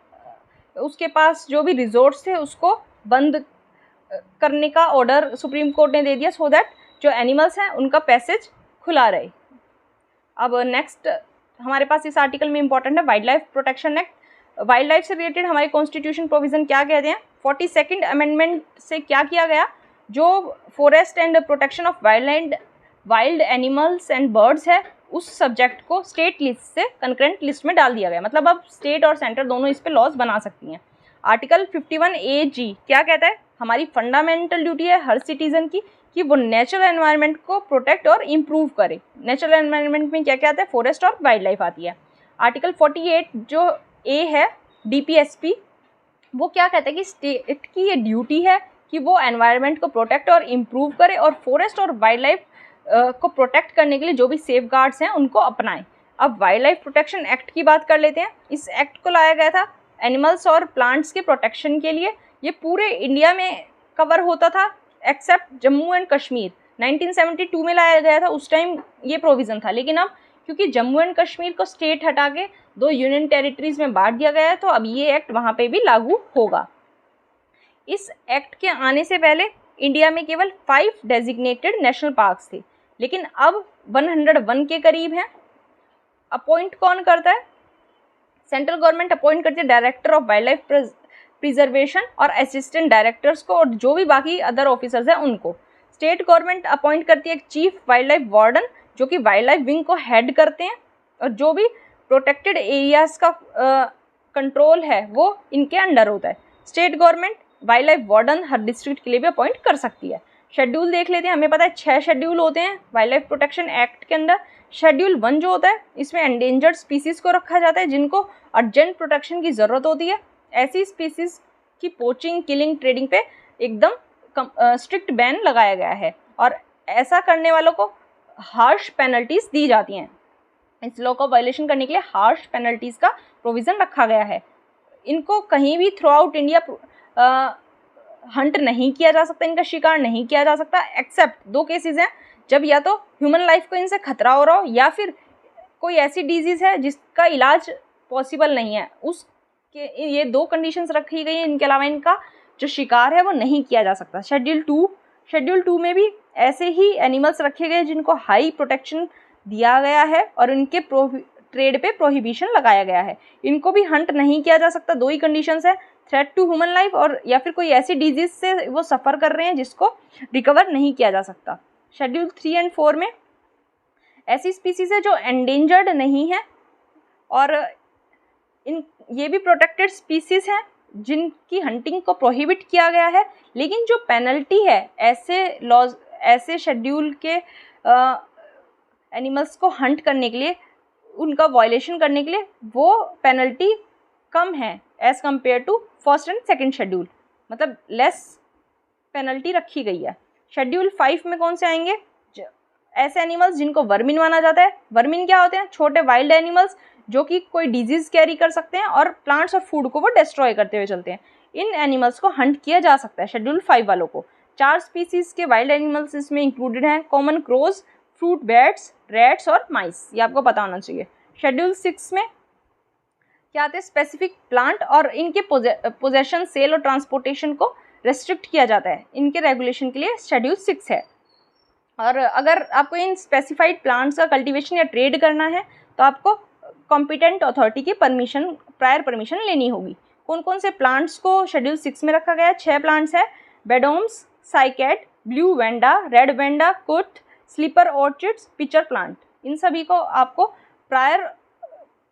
उसके पास जो भी रिजॉर्ट्स थे उसको बंद करने का ऑर्डर सुप्रीम कोर्ट ने दे दिया सो दैट जो एनिमल्स हैं उनका पैसेज खुला रहे। अब नेक्स्ट हमारे पास इस आर्टिकल में इंपॉर्टेंट है wild life protection act. Wild life से रिलेटेड हमारे कॉन्स्टिट्यूशन प्रोविज़न क्या कहते हैं? 42nd अमेंडमेंट से क्या किया गया, जो forest and protection of wild animals and birds है उस सब्जेक्ट को स्टेट लिस्ट से कंकरेंट लिस्ट में डाल दिया गया। मतलब अब स्टेट और सेंटर दोनों इस पे लॉज बना सकती हैं। आर्टिकल 51AG क्या कहता है? हमारी फंडामेंटल ड्यूटी है हर सिटीज़न की कि वो नेचुरल एनवायरनमेंट को प्रोटेक्ट और इम्प्रूव करे। नेचुरल एनवायरनमेंट में क्या क्या आता है? फॉरेस्ट और वाइल्ड लाइफ आती है। आर्टिकल 48 जो ए है DPSP, वो क्या कहता है कि स्टेट की ये ड्यूटी है कि वो एनवायरनमेंट को प्रोटेक्ट और इम्प्रूव करे और फॉरेस्ट और वाइल्ड लाइफ को प्रोटेक्ट करने के लिए जो भी सेफ गार्ड्स हैं उनको अपनाएं। अब वाइल्ड लाइफ प्रोटेक्शन एक्ट की बात कर लेते हैं। इस एक्ट को लाया गया था एनिमल्स और प्लांट्स के प्रोटेक्शन के लिए। ये पूरे इंडिया में कवर होता था एक्सेप्ट जम्मू एंड कश्मीर। 1972 में लाया गया था, उस टाइम ये प्रोविज़न था, लेकिन अब क्योंकि जम्मू एंड कश्मीर को स्टेट हटा के 2 यूनियन टेरिटरीज़ में बांट दिया गया है तो अब ये एक्ट वहाँ पे भी लागू होगा। इस एक्ट के आने से पहले इंडिया में केवल 5 डेजिग्नेटेड नेशनल पार्क्स थे, लेकिन अब 101 के करीब हैं। अपॉइंट कौन करता है? सेंट्रल गवर्नमेंट अपॉइंट करती है director of wild life preservation और असिस्टेंट डायरेक्टर्स को, और जो भी बाकी अदर ऑफिसर्स हैं उनको। स्टेट गवर्नमेंट अपॉइंट करती है एक चीफ वाइल्ड लाइफ वार्डन जो कि वाइल्ड लाइफ विंग को हेड करते हैं, और जो भी प्रोटेक्टेड एरियाज़ का कंट्रोल है वो इनके अंडर होता है। State government wildlife warden हर डिस्ट्रिक्ट के लिए भी अपॉइंट कर सकती है। शेड्यूल देख लेते हैं। हमें पता है 6 शेड्यूल होते हैं वाइल्ड लाइफ प्रोटेक्शन एक्ट के अंदर। शेड्यूल 1 जो होता है इसमें एंडेंजर्ड स्पीसीज़ को रखा जाता है जिनको अर्जेंट प्रोटेक्शन की ज़रूरत होती है। ऐसी स्पीसीज़ की पोचिंग, किलिंग, ट्रेडिंग पे एकदम स्ट्रिक्ट बैन लगाया गया है, और ऐसा करने वालों को हार्श पेनल्टीज़ दी जाती हैं। इस लॉ का वायलेशन करने के लिए हार्श पेनल्टीज़ का प्रोविज़न रखा गया है। इनको कहीं भी थ्रू आउट इंडिया हंट नहीं किया जा सकता, इनका शिकार नहीं किया जा सकता, एक्सेप्ट 2 केसेस हैं जब या तो ह्यूमन लाइफ को इनसे खतरा हो रहा हो या फिर कोई ऐसी डिजीज़ है जिसका इलाज पॉसिबल नहीं है। ये 2 कंडीशंस रखी गई हैं। इनके अलावा इनका जो शिकार है वो नहीं किया जा सकता। शेड्यूल 2 शेड्यूल 2 में भी ऐसे ही एनिमल्स रखे गए जिनको हाई प्रोटेक्शन दिया गया है और इनके ट्रेड पे प्रोहिबिशन लगाया गया है। इनको भी हंट नहीं किया जा सकता। दो ही कंडीशंस है, थ्रेट टू ह्यूमन लाइफ और या फिर कोई ऐसी डिजीज से वो सफ़र कर रहे हैं जिसको रिकवर नहीं किया जा सकता। शेड्यूल 3 एंड 4 में ऐसी स्पीसीज है जो एंडेंजर्ड नहीं है और ये भी प्रोटेक्टेड स्पीसीज हैं जिनकी हंटिंग को प्रोहिबिट किया गया है, लेकिन जो पेनल्टी है ऐसे शेड्यूल के एनिमल्स को हंट करने के लिए, उनका वायलेशन करने के लिए वो पेनल्टी कम है as compare to first and second schedule, मतलब लेस पेनल्टी रखी गई है। शेड्यूल 5 में कौन से आएंगे? ऐसे एनिमल्स जिनको वर्मिन माना जाता है। वर्मिन क्या होते हैं? छोटे वाइल्ड एनिमल्स जो कि कोई डिजीज़ कैरी कर सकते हैं और प्लांट्स और फूड को वो डिस्ट्रॉय करते हुए चलते हैं। इन एनिमल्स को हंट किया जा सकता है शेड्यूल 5 वालों को। 4 स्पीसीज़ के वाइल्ड एनिमल्स इसमें इंक्लूडेड हैं, common crows, fruit bats, rats और माइस। ये आपको पता होना चाहिए। शेड्यूल 6 में क्या आते हैं? स्पेसिफिक प्लांट और इनके पोजेशन, सेल और ट्रांसपोर्टेशन को रेस्ट्रिक्ट किया जाता है। इनके रेगुलेशन के लिए शेड्यूल 6 है। और अगर आपको इन स्पेसिफाइड प्लांट्स का कल्टीवेशन या ट्रेड करना है तो आपको कॉम्पिटेंट अथॉरिटी की प्रायर परमिशन लेनी होगी। कौन कौन से प्लांट्स को शेड्यूल 6 में रखा गया है? 6 प्लांट्स है, Beddome's, cycad, blue vanda, red vanda, kuth, slipper orchids, pitcher plant. इन सभी को आपको प्रायर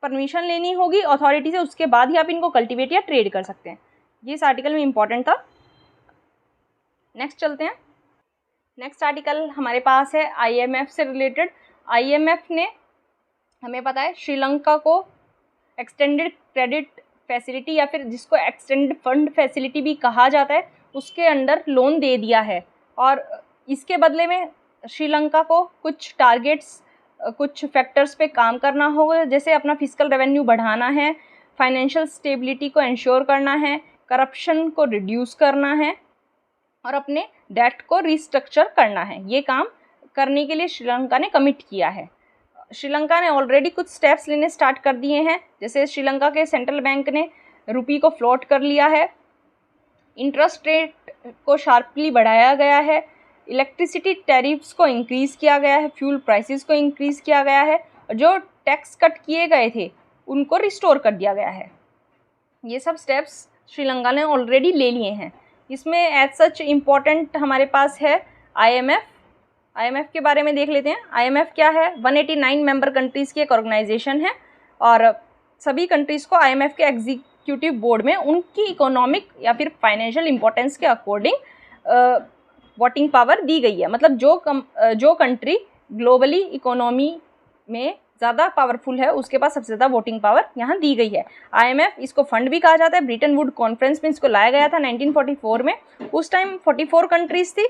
परमिशन लेनी होगी अथॉरिटी से, उसके बाद ही आप इनको कल्टीवेट या ट्रेड कर सकते हैं। ये इस आर्टिकल में इंपॉर्टेंट था। नेक्स्ट चलते हैं। नेक्स्ट आर्टिकल हमारे पास है IMF से रिलेटेड। IMF ने, हमें पता है, श्रीलंका को एक्सटेंडेड क्रेडिट फैसिलिटी या फिर जिसको एक्सटेंडेड फंड फैसिलिटी भी कहा जाता है, उसके अंडर लोन दे दिया है। और इसके बदले में श्रीलंका को कुछ टारगेट्स, कुछ फैक्टर्स पे काम करना होगा, जैसे अपना फिस्कल रेवेन्यू बढ़ाना है, फाइनेंशियल स्टेबिलिटी को इंश्योर करना है, करप्शन को रिड्यूस करना है और अपने डेट को रिस्ट्रक्चर करना है। ये काम करने के लिए श्रीलंका ने कमिट किया है। श्रीलंका ने ऑलरेडी कुछ स्टेप्स लेने स्टार्ट कर दिए हैं, जैसे श्रीलंका के सेंट्रल बैंक ने रुपी को फ्लोट कर लिया है, इंटरेस्ट रेट को शार्पली बढ़ाया गया है, इलेक्ट्रिसिटी टैरिफ्स को इंक्रीज़ किया गया है, फ्यूल प्राइसेस को इंक्रीज़ किया गया है और जो टैक्स कट किए गए थे उनको रिस्टोर कर दिया गया है। ये सब स्टेप्स श्रीलंका ने ऑलरेडी ले लिए हैं। इसमें एज सच इम्पॉर्टेंट हमारे पास है IMF के बारे में देख लेते हैं। IMF क्या है? 189 मेंबर कंट्रीज़ की एक ऑर्गेनाइजेशन है और सभी कंट्रीज़ को IMF के एग्जीक्यूटिव बोर्ड में उनकी इकोनॉमिक या फिर फाइनेंशियल इंपॉर्टेंस के अकॉर्डिंग वोटिंग पावर दी गई है। मतलब जो कंट्री ग्लोबली इकोनॉमी में ज़्यादा पावरफुल है उसके पास सबसे ज़्यादा वोटिंग पावर यहाँ दी गई है। IMF, इसको फंड भी कहा जाता है। ब्रिटन वुड कॉन्फ्रेंस में इसको लाया गया था 1944 में। उस टाइम 44 कंट्रीज़ थी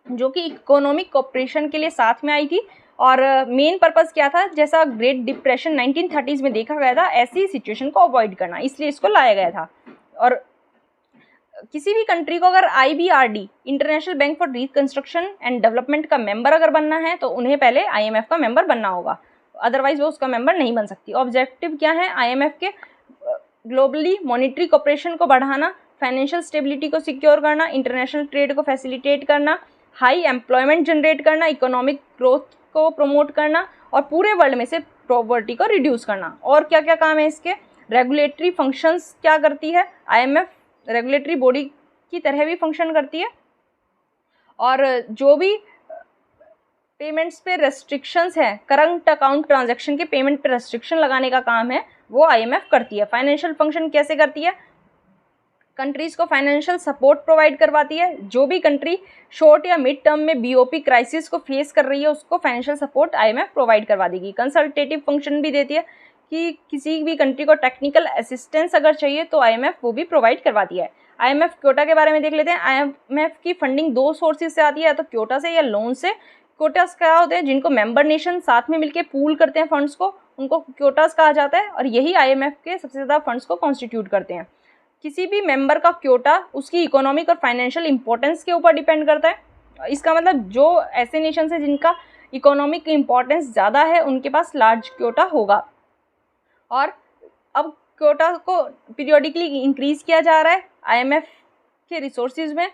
जो कि इकोनॉमिक कोऑपरेशन के लिए साथ में आई थी और मेन पर्पज़ क्या था? जैसा ग्रेट डिप्रेशन 1930s में देखा गया था, ऐसी सिचुएशन को अवॉइड करना, इसलिए इसको लाया गया था। और किसी भी कंट्री को अगर IBRD, international bank for reconstruction and development का मेंबर अगर बनना है तो उन्हें पहले IMF का मेंबर बनना होगा, अदरवाइज वो उसका मेंबर नहीं बन सकती। ऑब्जेक्टिव क्या है IMF के? ग्लोबली मॉनिटरी कोऑपरेशन को बढ़ाना, फाइनेंशियल स्टेबिलिटी को सिक्योर करना, इंटरनेशनल ट्रेड को फैसिलिटेट करना, हाई एम्प्लॉयमेंट जनरेट करना, इकोनॉमिक ग्रोथ को प्रमोट करना और पूरे वर्ल्ड में से पॉवर्टी को रिड्यूस करना। और क्या क्या काम है इसके? रेगुलेटरी फंक्शंस क्या करती है? IMF रेगुलेटरी बॉडी की तरह भी फंक्शन करती है और जो भी पेमेंट्स पे रेस्ट्रिक्शंस हैं, करंट अकाउंट ट्रांजैक्शन के पेमेंट पे रेस्ट्रिक्शन लगाने का काम है वो IMF करती है। फाइनेंशियल फंक्शन कैसे करती है? कंट्रीज़ को फाइनेंशियल सपोर्ट प्रोवाइड करवाती है। जो भी कंट्री शॉर्ट या मिड टर्म में BOP क्राइसिस को फेस कर रही है उसको फाइनेंशियल सपोर्ट IMF प्रोवाइड करवा देगी। कंसल्टेटिव फंक्शन भी देती है कि किसी भी कंट्री को टेक्निकल असिस्टेंस अगर चाहिए तो IMF वो भी प्रोवाइड करवाती है। IMF क्योटा के बारे में देख लेते हैं। IMF की फंडिंग 2 सोर्सेज से आती है, या तो क्योटा से या लोन से। क्योटास क्या होते हैं? जिनको मेंबर नेशन साथ में मिलकर पूल करते हैं फंड्स को, उनको क्योटास कहा जाता है और यही IMF के सबसे ज़्यादा फंड्स को कॉन्स्टिट्यूट करते हैं। किसी भी मेंबर का क्योटा उसकी इकोनॉमिक और फाइनेंशियल इंपॉर्टेंस के ऊपर डिपेंड करता है। इसका मतलब जो ऐसे नेशन है जिनका इकोनॉमिक इंपॉर्टेंस ज़्यादा है उनके पास लार्ज क्योटा होगा। और अब क्योटा को पीरियोडिकली इंक्रीज़ किया जा रहा है। IMF के रिसोर्सेज में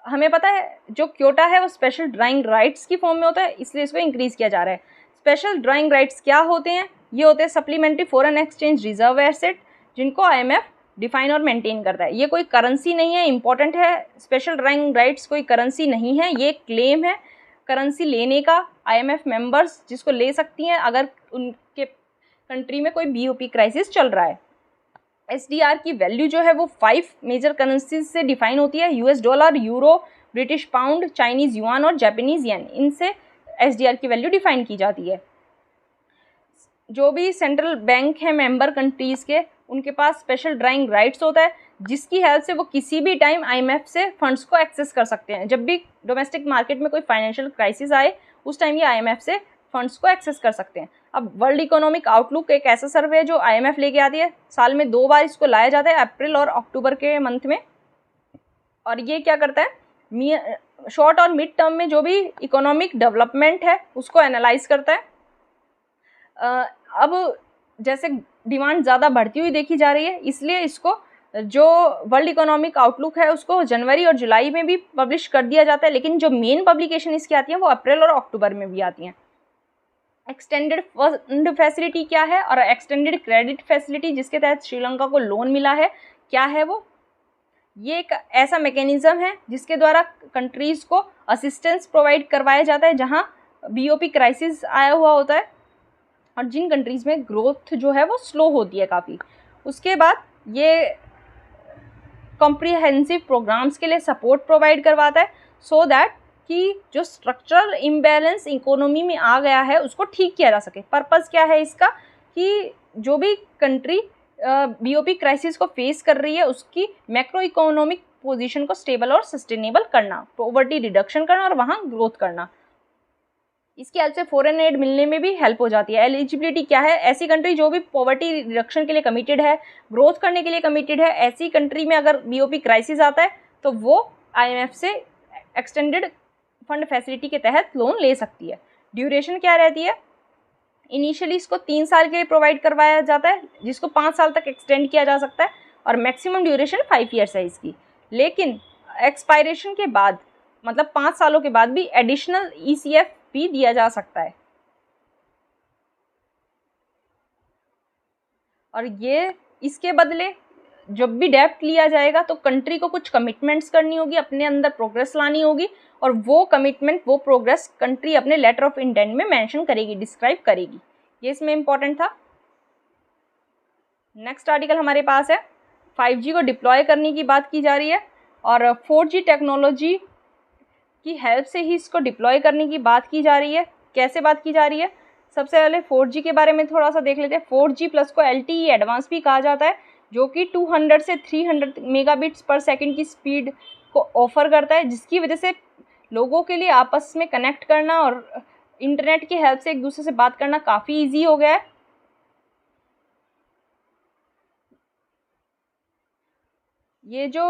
हमें पता है जो क्योटा है वो स्पेशल ड्राइंग राइट्स की फॉर्म में होता है, इसलिए इसको इंक्रीज़ किया जा रहा है। स्पेशल ड्राइंग राइट्स क्या होते हैं? ये होते हैं supplementary foreign exchange reserve asset, जिनको IMF डिफाइन और मेंटेन करता है। ये कोई करेंसी नहीं है, इंपॉर्टेंट है। स्पेशल ड्राइंग राइट्स कोई करेंसी नहीं है, ये क्लेम है करेंसी लेने का। IMF मेंबर्स जिसको ले सकती हैं अगर उनके कंट्री में कोई BOP क्राइसिस चल रहा है। SDR की वैल्यू जो है वो 5 मेजर करेंसीज से डिफाइन होती है, US dollar, euro, British pound, Chinese yuan और जापानीज़ येन। इनसे SDR की वैल्यू डिफाइन की जाती है। जो भी सेंट्रल बैंक है मेंबर कंट्रीज़ के, उनके पास स्पेशल ड्राइंग राइट्स होता है, जिसकी हेल्प से वो किसी भी टाइम IMF से फंड्स को एक्सेस कर सकते हैं। जब भी डोमेस्टिक मार्केट में कोई फाइनेंशियल क्राइसिस आए, उस टाइम ये IMF से फंड्स को एक्सेस कर सकते हैं। अब वर्ल्ड इकोनॉमिक आउटलुक एक ऐसा सर्वे है जो IMF लेके आती है। साल में 2 बार इसको लाया जाता है, अप्रैल और अक्टूबर के मंथ में। और ये क्या करता है, शॉर्ट और मिड टर्म में जो भी इकोनॉमिक डेवलपमेंट है उसको एनालाइज करता है। अब जैसे डिमांड ज़्यादा बढ़ती हुई देखी जा रही है, इसलिए इसको जो वर्ल्ड इकोनॉमिक आउटलुक है उसको जनवरी और जुलाई में भी पब्लिश कर दिया जाता है, लेकिन जो मेन पब्लिकेशन इसकी आती है वो अप्रैल और अक्टूबर में भी आती हैं। एक्सटेंडेड फंड फैसिलिटी क्या है और एक्सटेंडेड क्रेडिट फैसिलिटी जिसके तहत श्रीलंका को लोन मिला है, क्या है वो? ये एक ऐसा मैकेनिज्म है जिसके द्वारा कंट्रीज़ को असिस्टेंस प्रोवाइड करवाया जाता है जहां BOP क्राइसिस आया हुआ होता है और जिन कंट्रीज़ में ग्रोथ जो है वो स्लो होती है काफ़ी। उसके बाद ये कॉम्प्रिहेंसिव प्रोग्राम्स के लिए सपोर्ट प्रोवाइड करवाता है, सो दैट कि जो स्ट्रक्चरल इम्बैलेंस इकोनॉमी में आ गया है उसको ठीक किया जा सके। पर्पस क्या है इसका, कि जो भी कंट्री BOP क्राइसिस को फेस कर रही है उसकी मैक्रो इकोनॉमिक पोजीशन को स्टेबल और सस्टेनेबल करना, पॉवर्टी रिडक्शन करना और वहाँ ग्रोथ करना। इसकी हेल्प से फॉरेन एड मिलने में भी हेल्प हो जाती है। एलिजिबिलिटी क्या है, ऐसी कंट्री जो भी पॉवर्टी रिडक्शन के लिए कमिटेड है, ग्रोथ करने के लिए कमिटेड है, ऐसी कंट्री में अगर BOP क्राइसिस आता है तो वो IMF से एक्सटेंडेड फंड फैसिलिटी के तहत लोन ले सकती है। ड्यूरेशन क्या रहती है, इनिशियली इसको 3 साल के लिए प्रोवाइड करवाया जाता है, जिसको 5 साल तक एक्सटेंड किया जा सकता है, और मैक्सिमम ड्यूरेशन 5 ईयर्स है इसकी। लेकिन एक्सपायरेशन के बाद, मतलब 5 सालों के बाद भी एडिशनल ECF भी दिया जा सकता है। और ये इसके बदले जब भी डेब्ट लिया जाएगा तो कंट्री को कुछ कमिटमेंट्स करनी होगी, अपने अंदर प्रोग्रेस लानी होगी, और वो कमिटमेंट, वो प्रोग्रेस कंट्री अपने लेटर ऑफ इंटेंट में मेंशन करेगी, डिस्क्राइब करेगी। ये इसमें इंपॉर्टेंट था। नेक्स्ट आर्टिकल हमारे पास है 5G को डिप्लॉय करने की बात की जा रही है, और 4G टेक्नोलॉजी की हेल्प से ही इसको डिप्लॉय करने की बात की जा रही है। कैसे बात की जा रही है, सबसे पहले 4G के बारे में थोड़ा सा देख लेते हैं। 4G प्लस को LTE एडवांस भी कहा जाता है, जो कि 200 से 300 मेगाबिट्स पर सेकंड की स्पीड को ऑफर करता है, जिसकी वजह से लोगों के लिए आपस में कनेक्ट करना और इंटरनेट की हेल्प से एक दूसरे से बात करना काफ़ी इजी हो गया है। ये जो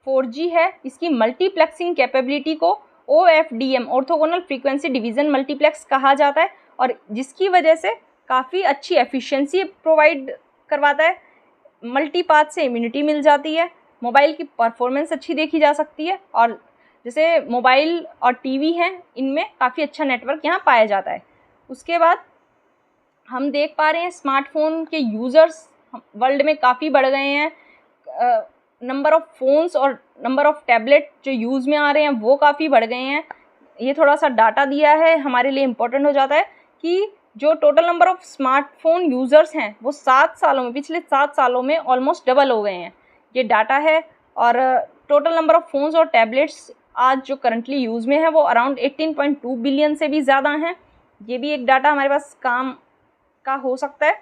4G है इसकी मल्टीप्लेक्सिंग कैपेबिलिटी को OFDM, orthogonal frequency division multiplex कहा जाता है, और जिसकी वजह से काफ़ी अच्छी एफिशिएंसी प्रोवाइड करवाता है। मल्टीपाथ से इम्यूनिटी मिल जाती है, मोबाइल की परफॉर्मेंस अच्छी देखी जा सकती है, और जैसे मोबाइल और टीवी हैं इनमें काफ़ी अच्छा नेटवर्क यहाँ पाया जाता है। उसके बाद हम देख पा रहे हैं स्मार्टफोन के यूज़र्स वर्ल्ड में काफ़ी बढ़ गए हैं। नंबर ऑफ़ फ़ोन्स और नंबर ऑफ़ टैबलेट जो यूज़ में आ रहे हैं वो काफ़ी बढ़ गए हैं। ये थोड़ा सा डाटा दिया है, हमारे लिए इम्पोर्टेंट हो जाता है कि जो total number of smartphone users हैं वो 7 सालों में, पिछले 7 सालों में ऑलमोस्ट डबल हो गए हैं। ये डाटा है। और टोटल नंबर ऑफ़ फ़ोन्स और टैबलेट्स आज जो करंटली यूज़ में है वो अराउंड 18.2 बिलियन से भी ज़्यादा हैं। ये भी एक डाटा हमारे पास काम का हो सकता है।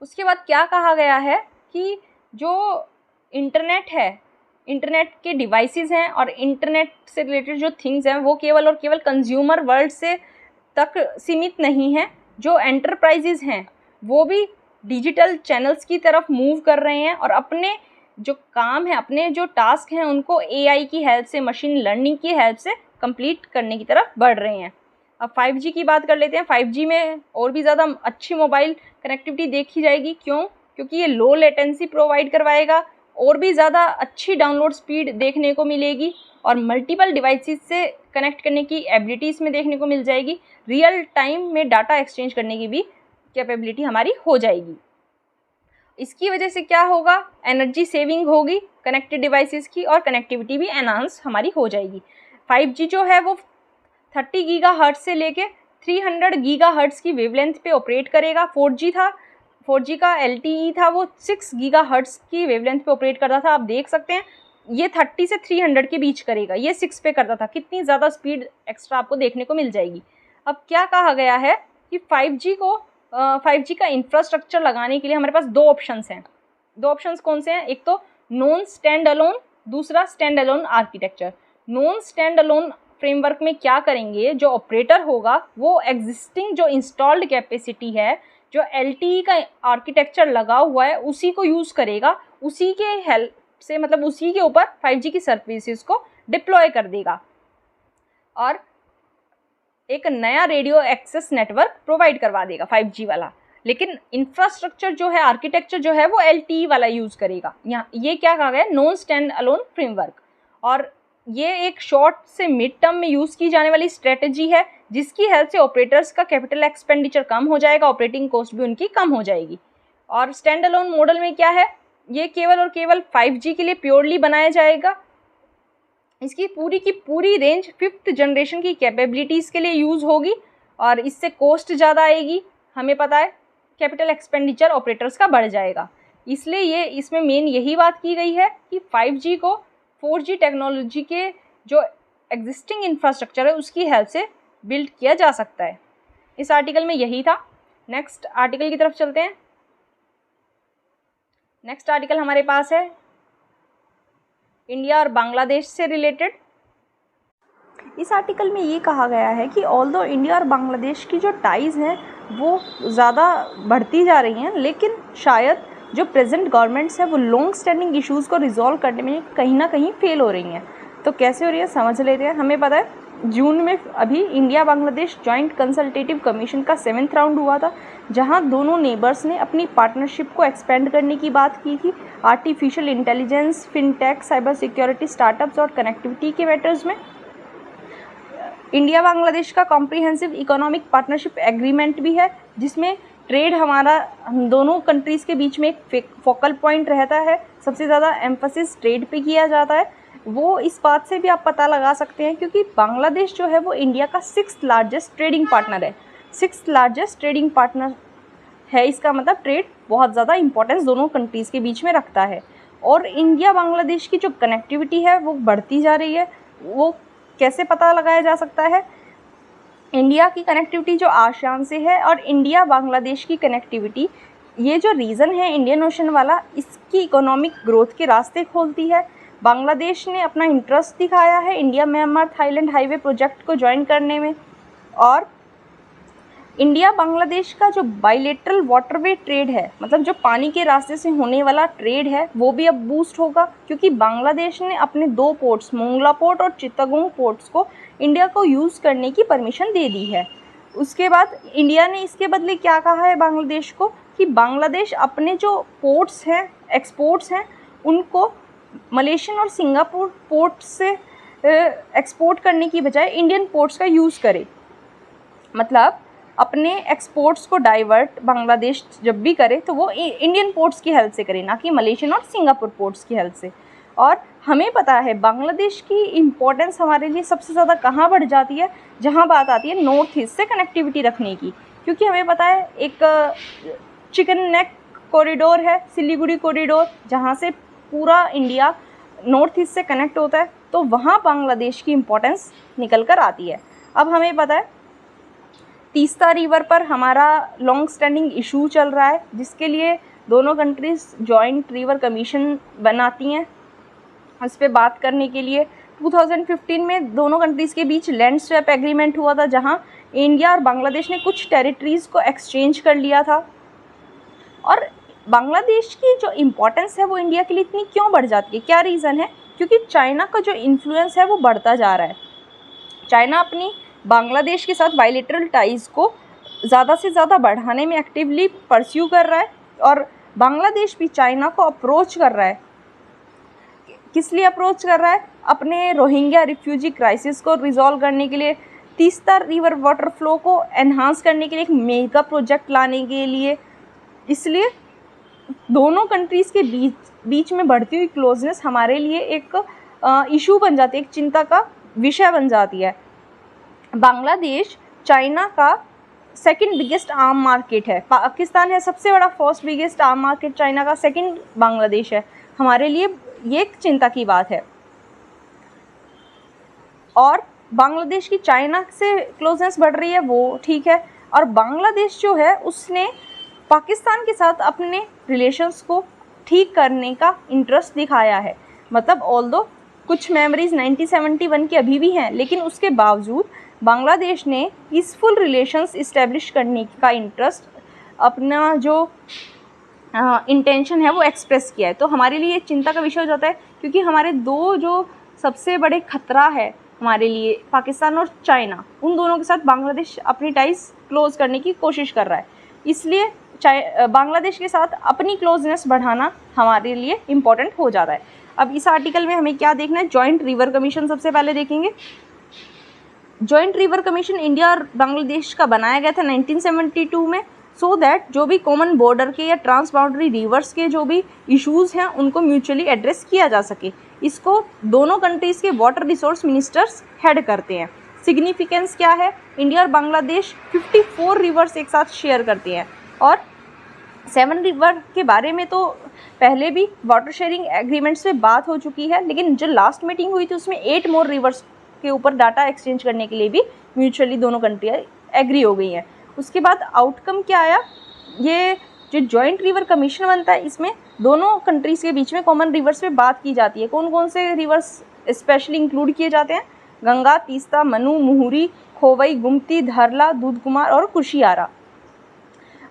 उसके बाद क्या कहा गया है कि जो इंटरनेट है, इंटरनेट के डिवाइसेस हैं और इंटरनेट से रिलेटेड जो थिंग्स हैं वो केवल और केवल कंज्यूमर वर्ल्ड से तक सीमित नहीं है। जो एंटरप्राइजेज़ हैं वो भी डिजिटल चैनल्स की तरफ मूव कर रहे हैं और अपने जो काम है, अपने जो टास्क हैं उनको AI की हेल्प से, मशीन लर्निंग की हेल्प से कंप्लीट करने की तरफ बढ़ रहे हैं। अब 5G की बात कर लेते हैं। 5G में और भी ज़्यादा अच्छी मोबाइल कनेक्टिविटी देखी जाएगी। क्यों? क्योंकि ये लो लेटेंसी प्रोवाइड करवाएगा, और भी ज़्यादा अच्छी डाउनलोड स्पीड देखने को मिलेगी, और मल्टीपल डिवाइसेस से कनेक्ट करने की एबिलिटी इसमें देखने को मिल जाएगी। रियल टाइम में डाटा एक्सचेंज करने की भी कैपेबिलिटी हमारी हो जाएगी। इसकी वजह से क्या होगा, एनर्जी सेविंग होगी कनेक्टेड डिवाइसेस की, और कनेक्टिविटी भी एनहांस हमारी हो जाएगी। 5G जो है वो 30 गीगाहर्ट्ज़ से लेके 300 गीगाहर्ट्ज़ की वेवलेंथ पे ऑपरेट करेगा। 4G का LTE था वो 6 गीगाहर्ट्ज़ की वेवलेंथ पे ऑपरेट करता था। आप देख सकते हैं ये 30 से 300 के बीच करेगा, ये 6 पे करता था। कितनी ज़्यादा स्पीड एक्स्ट्रा आपको देखने को मिल जाएगी। अब क्या कहा गया है कि 5G का इंफ्रास्ट्रक्चर लगाने के लिए हमारे पास दो ऑप्शंस हैं। दो ऑप्शंस कौन से हैं, एक तो नॉन स्टैंड अलोन, दूसरा stand alone architecture. Non stand alone framework में क्या करेंगे, जो ऑपरेटर होगा वो एग्जिस्टिंग जो इंस्टॉल्ड कैपेसिटी है, जो LTE का आर्किटेक्चर लगा हुआ है उसी को यूज़ करेगा, उसी के हेल्प से मतलब उसी के ऊपर 5G की सर्विसेज को डिप्लॉय कर देगा और एक नया रेडियो एक्सेस नेटवर्क प्रोवाइड करवा देगा 5G वाला। लेकिन इंफ्रास्ट्रक्चर जो है, आर्किटेक्चर जो है वो LTE वाला यूज़ करेगा। यहाँ ये क्या कहा गया है, नॉन स्टैंड अलोन फ्रेमवर्क। और ये एक शॉर्ट से मिड टर्म में यूज़ की जाने वाली स्ट्रेटजी है, जिसकी हेल्प से ऑपरेटर्स का कैपिटल एक्सपेंडिचर कम हो जाएगा, ऑपरेटिंग कॉस्ट भी उनकी कम हो जाएगी। और स्टैंड अलोन मॉडल में क्या है, ये केवल और केवल 5G के लिए प्योरली बनाया जाएगा। इसकी पूरी की पूरी रेंज 5th जनरेशन की कैपेबिलिटीज़ के लिए यूज़ होगी और इससे कॉस्ट ज़्यादा आएगी। हमें पता है कैपिटल एक्सपेंडिचर ऑपरेटर्स का बढ़ जाएगा, इसलिए ये इसमें मेन यही बात की गई है कि 5G को 4G टेक्नोलॉजी के जो एग्जिस्टिंग इंफ्रास्ट्रक्चर है उसकी हेल्प से बिल्ड किया जा सकता है। इस आर्टिकल में यही था। नेक्स्ट आर्टिकल की तरफ चलते हैं। नेक्स्ट आर्टिकल हमारे पास है इंडिया और बांग्लादेश से रिलेटेड। इस आर्टिकल में ये कहा गया है कि ऑल्दो इंडिया और बांग्लादेश की जो टाइज़ हैं वो ज़्यादा बढ़ती जा रही हैं, लेकिन शायद जो प्रेजेंट गवर्नमेंट्स हैं वो लॉन्ग स्टैंडिंग इश्यूज़ को रिजॉल्व करने में कहीं ना कहीं फेल हो रही हैं। तो कैसे हो रही है समझ लेते हैं। हमें पता है जून में अभी India Bangladesh joint consultative commission का 7th राउंड हुआ था, जहां दोनों नेबर्स ने अपनी पार्टनरशिप को एक्सपेंड करने की बात की थी artificial intelligence, fintech, cyber security, startups और कनेक्टिविटी के मैटर्स में। इंडिया बांग्लादेश का कॉम्प्रिहेंसिव इकोनॉमिक पार्टनरशिप एग्रीमेंट भी है, जिसमें ट्रेड हम दोनों कंट्रीज़ के बीच में एक फोकल पॉइंट रहता है। सबसे ज़्यादा एम्फसिस ट्रेड पे किया जाता है। वो इस बात से भी आप पता लगा सकते हैं क्योंकि बांग्लादेश जो है वो इंडिया का 6th लार्जेस्ट ट्रेडिंग पार्टनर है। 6th लार्जेस्ट ट्रेडिंग पार्टनर है, इसका मतलब ट्रेड बहुत ज़्यादा इंपॉर्टेंस दोनों कंट्रीज़ के बीच में रखता है। और इंडिया बांग्लादेश की जो कनेक्टिविटी है वो बढ़ती जा रही है। वो कैसे पता लगाया जा सकता है, इंडिया की कनेक्टिविटी जो आसियान से है और इंडिया बांग्लादेश की कनेक्टिविटी, ये जो रीज़न है इंडियन ओशन वाला, इसकी इकोनॉमिक ग्रोथ के रास्ते खोलती है। बांग्लादेश ने अपना इंटरेस्ट दिखाया है India Myanmar Thailand highway project को ज्वाइन करने में। और इंडिया बांग्लादेश का जो बाइलेटरल वाटरवे ट्रेड है, मतलब जो पानी के रास्ते से होने वाला ट्रेड है, वो भी अब बूस्ट होगा क्योंकि बांग्लादेश ने अपने 2 पोर्ट्स मोंगला पोर्ट और चित्तगोंग पोर्ट्स को इंडिया को यूज़ करने की परमिशन दे दी है। उसके बाद इंडिया ने इसके बदले क्या कहा है बांग्लादेश को कि बांग्लादेश अपने जो पोर्ट्स हैं, एक्सपोर्ट्स हैं, उनको मलेशियन और सिंगापुर पोर्ट से एक्सपोर्ट करने की बजाय इंडियन पोर्ट्स का यूज़ करे। मतलब अपने एक्सपोर्ट्स को डाइवर्ट बांग्लादेश जब भी करे तो वो इंडियन पोर्ट्स की हेल्प से करे, ना कि मलेशियन और सिंगापुर पोर्ट्स की हेल्प से। और हमें पता है बांग्लादेश की इम्पोर्टेंस हमारे लिए सबसे ज़्यादा कहाँ बढ़ जाती है, जहाँ बात आती है नॉर्थ ईस्ट से कनेक्टिविटी रखने की। क्योंकि हमें पता है एक चिकन नेक कॉरिडोर है, सिलीगुड़ी कॉरिडोर, जहाँ से पूरा इंडिया नॉर्थ ईस्ट से कनेक्ट होता है, तो वहाँ बांग्लादेश की इम्पोर्टेंस निकल कर आती है। अब हमें पता है तीस्ता रिवर पर हमारा लॉन्ग स्टैंडिंग इशू चल रहा है, जिसके लिए दोनों कंट्रीज़ जॉइंट रिवर कमीशन बनाती हैं। इस पर बात करने के लिए 2015 में दोनों कंट्रीज़ के बीच लैंड स्वैप एग्रीमेंट हुआ था, जहाँ इंडिया और बांग्लादेश ने कुछ टेरिटरीज़ को एक्सचेंज कर लिया था। और बांग्लादेश की जो इम्पोर्टेंस है वो इंडिया के लिए इतनी क्यों बढ़ जाती है, क्या रीज़न है? क्योंकि चाइना का जो इन्फ्लुएंस है वो बढ़ता जा रहा है। चाइना अपनी बांग्लादेश के साथ बायलैटरल टाइज़ को ज़्यादा से ज़्यादा बढ़ाने में एक्टिवली परस्यू कर रहा है और बांग्लादेश भी चाइना को अप्रोच कर रहा है। किस लिए अप्रोच कर रहा है? अपने रोहिंग्या रिफ्यूजी क्राइसिस को रिजॉल्व करने के लिए, तीस्ता रिवर वाटर फ्लो को एनहांस करने के लिए एक मेगा प्रोजेक्ट लाने के लिए। इसलिए दोनों कंट्रीज़ के बीच में बढ़ती हुई क्लोजनेस हमारे लिए एक इशू बन जाती है, एक चिंता का विषय बन जाती है। बांग्लादेश चाइना का सेकंड बिगेस्ट आर्म मार्केट है। पाकिस्तान है सबसे बड़ा first biggest arm market China का, सेकंड बांग्लादेश है। हमारे लिए ये एक चिंता की बात है। और बांग्लादेश की चाइना से क्लोजनेस बढ़ रही है, वो ठीक है। और बांग्लादेश जो है उसने पाकिस्तान के साथ अपने रिलेशंस को ठीक करने का इंटरेस्ट दिखाया है। मतलब ऑल्दो कुछ मेमोरीज 1971 की अभी भी हैं, लेकिन उसके बावजूद बांग्लादेश ने पीसफुल रिलेशंस इस्टेब्लिश करने का इंटरेस्ट, अपना जो इंटेंशन है वो एक्सप्रेस किया है। तो हमारे लिए चिंता का विषय हो जाता है, क्योंकि हमारे दो जो सबसे बड़े खतरा है हमारे लिए, पाकिस्तान और चाइना, उन दोनों के साथ बांग्लादेश अपनी टाइज क्लोज करने की कोशिश कर रहा है। इसलिए बांग्लादेश के साथ अपनी क्लोजनेस बढ़ाना हमारे लिए इम्पॉर्टेंट हो जा रहा है। अब इस आर्टिकल में हमें क्या देखना है, जॉइंट रिवर कमीशन सबसे पहले देखेंगे। जॉइंट रिवर कमीशन इंडिया और बांग्लादेश का बनाया गया था 1972 में, सो दैट जो भी कॉमन बॉर्डर के या ट्रांस बाउंड्री रिवर्स के जो भी इश्यूज़ हैं उनको म्यूचुअली एड्रेस किया जा सके। इसको दोनों कंट्रीज़ के वाटर रिसोर्स मिनिस्टर्स हेड करते हैं। सिग्निफिकेंस क्या है, इंडिया और बांग्लादेश 54 रिवर्स एक साथ शेयर करते हैं, और 7 रिवर के बारे में तो पहले भी वाटर शेयरिंग एग्रीमेंट्स में बात हो चुकी है, लेकिन जो लास्ट मीटिंग हुई थी उसमें 8 मोर रिवर्स के ऊपर डाटा एक्सचेंज करने के लिए भी म्यूचुअली दोनों कंट्रियाँ एग्री हो गई हैं। उसके बाद आउटकम क्या आया, ये जो जॉइंट रिवर कमीशन बनता है इसमें दोनों कंट्रीज़ के बीच में कॉमन रिवर्स पे बात की जाती है। कौन कौन से रिवर्स स्पेशली इंक्लूड किए जाते हैं, गंगा, तीस्ता, मनु, मुहुरी, खोवई, गुमती, धरला, दूधकुमार और कुशियारा।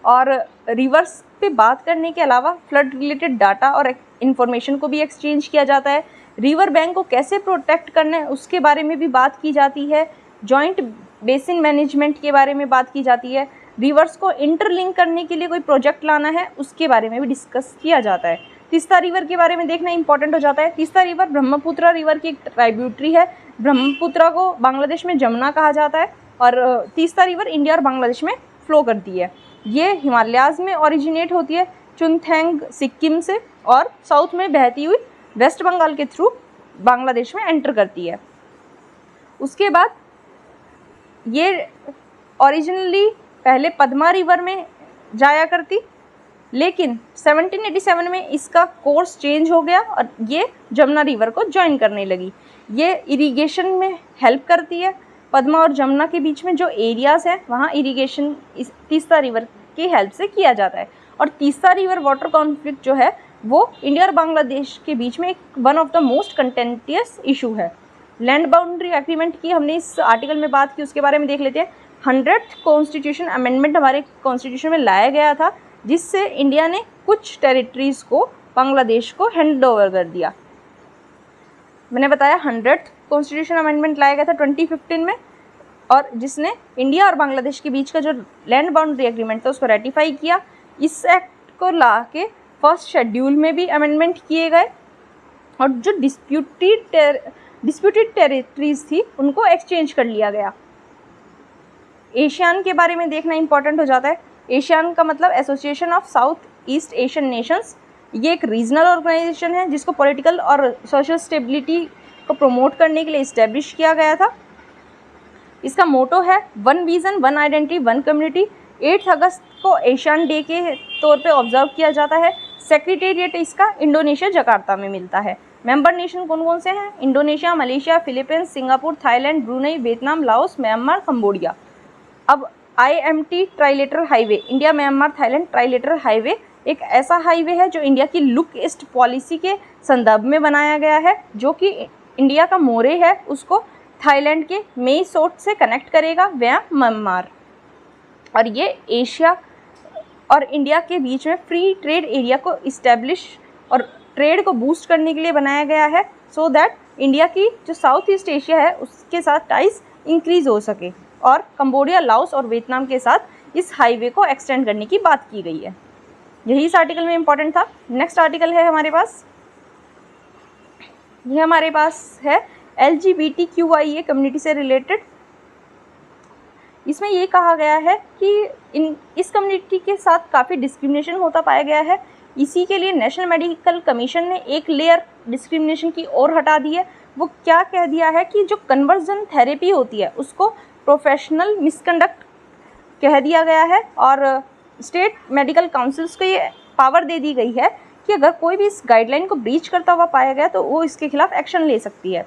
और रिवर्स पे बात करने के अलावा फ्लड रिलेटेड डाटा और इन्फॉर्मेशन को भी एक्सचेंज किया जाता है। रिवर बैंक को कैसे प्रोटेक्ट करना है उसके बारे में भी बात की जाती है। जॉइंट बेसिन मैनेजमेंट के बारे में बात की जाती है। रिवर्स को इंटरलिंक करने के लिए कोई प्रोजेक्ट लाना है उसके बारे में भी डिस्कस किया जाता है। तीस्ता रिवर के बारे में देखना इंपॉर्टेंट हो जाता है। तीस्ता रिवर ब्रह्मपुत्र रिवर की एक ट्राइब्यूटरी है। ब्रह्मपुत्र को बांग्लादेश में जमुना कहा जाता है, और तीस्ता रिवर इंडिया और बांग्लादेश में फ्लो करती है। ये हिमालयाज़ में ओरिजिनेट होती है, चुनथैंग सिक्किम से, और साउथ में बहती हुई वेस्ट बंगाल के थ्रू बांग्लादेश में एंटर करती है। उसके बाद ये ओरिजिनली पहले पद्मा रिवर में जाया करती, लेकिन 1787 में इसका कोर्स चेंज हो गया और ये जमुना रिवर को ज्वाइन करने लगी। ये इरिगेशन में हेल्प करती है। पद्मा और जमुना के बीच में जो एरियाज़ हैं वहाँ इरिगेशन इस तीस्ता रिवर की हेल्प से किया जाता है। और तीस्ता रिवर वाटर कॉन्फ्लिक्ट जो है वो इंडिया और बांग्लादेश के बीच में एक one of the most contentious issue है। लैंड बाउंड्री एग्रीमेंट की हमने इस आर्टिकल में बात की, उसके बारे में देख लेते हैं। 100th कॉन्स्टिट्यूशन अमेंडमेंट हमारे कॉन्स्टिट्यूशन में लाया गया था, जिससे इंडिया ने कुछ टेरिटरीज़ को बांग्लादेश को हैंड ओवर कर दिया। मैंने बताया 100th कॉन्स्टिट्यूशन अमेंडमेंट लाया गया था 2015 में, और जिसने इंडिया और बांग्लादेश के बीच का जो लैंड बाउंड्री एग्रीमेंट था उसको रेटिफाई किया। इस एक्ट को ला के फर्स्ट शेड्यूल में भी अमेंडमेंट किए गए, और जो डिस्प्यूटेड टेरिटरीज थी उनको एक्सचेंज कर लिया गया। एशियान के बारे में देखना इंपॉर्टेंट हो जाता है। एशियान का मतलब association of south east Asian Nations. ये एक रीजनल ऑर्गेनाइजेशन है जिसको पॉलिटिकल और सोशल स्टेबिलिटी को प्रमोट करने के लिए इस्टेब्लिश किया गया था। इसका मोटो है one vision, one identity, one community. 8 अगस्त को एशियन डे के तौर पे ऑब्जर्व किया जाता है। सेक्रेटेरिएट इसका इंडोनेशिया जकार्ता में मिलता है। मेंबर नेशन कौन कौन से हैं, Indonesia, Malaysia, Philippines, Singapore, Thailand, Brunei, Vietnam, Laos, Myanmar, Cambodia. अब IMT trilateral highway, India, Myanmar, Thailand trilateral highway एक ऐसा हाईवे है जो इंडिया की लुक ईस्ट पॉलिसी के संदर्भ में बनाया गया है, जो कि इंडिया का मोरे है उसको थाईलैंड के मेई सोट से कनेक्ट करेगा वया म्यांमार। और ये एशिया और इंडिया के बीच में फ्री ट्रेड एरिया को इस्टेब्लिश और ट्रेड को बूस्ट करने के लिए बनाया गया है, सो दैट इंडिया की जो साउथ ईस्ट एशिया है उसके साथ टाइज इंक्रीज़ हो सके। और कंबोडिया, लाओस और वियतनाम के साथ इस हाईवे को एक्सटेंड करने की बात की गई है। यही इस आर्टिकल में इंपॉर्टेंट था। नेक्स्ट आर्टिकल है हमारे पास ये हमारे पास है LGBTQIA कम्युनिटी से रिलेटेड। इसमें ये कहा गया है कि इस कम्युनिटी के साथ काफ़ी डिस्क्रिमिनेशन होता पाया गया है। इसी के लिए नेशनल मेडिकल कमीशन ने एक लेयर डिस्क्रिमिनेशन की ओर हटा दी है। वो क्या कह दिया है कि जो कन्वर्जन थेरेपी होती है उसको प्रोफेशनल मिसकंडक्ट कह दिया गया है, और स्टेट मेडिकल काउंसिल्स को ये पावर दे दी गई है कि अगर कोई भी इस गाइडलाइन को ब्रीच करता हुआ पाया गया तो वो इसके खिलाफ एक्शन ले सकती है।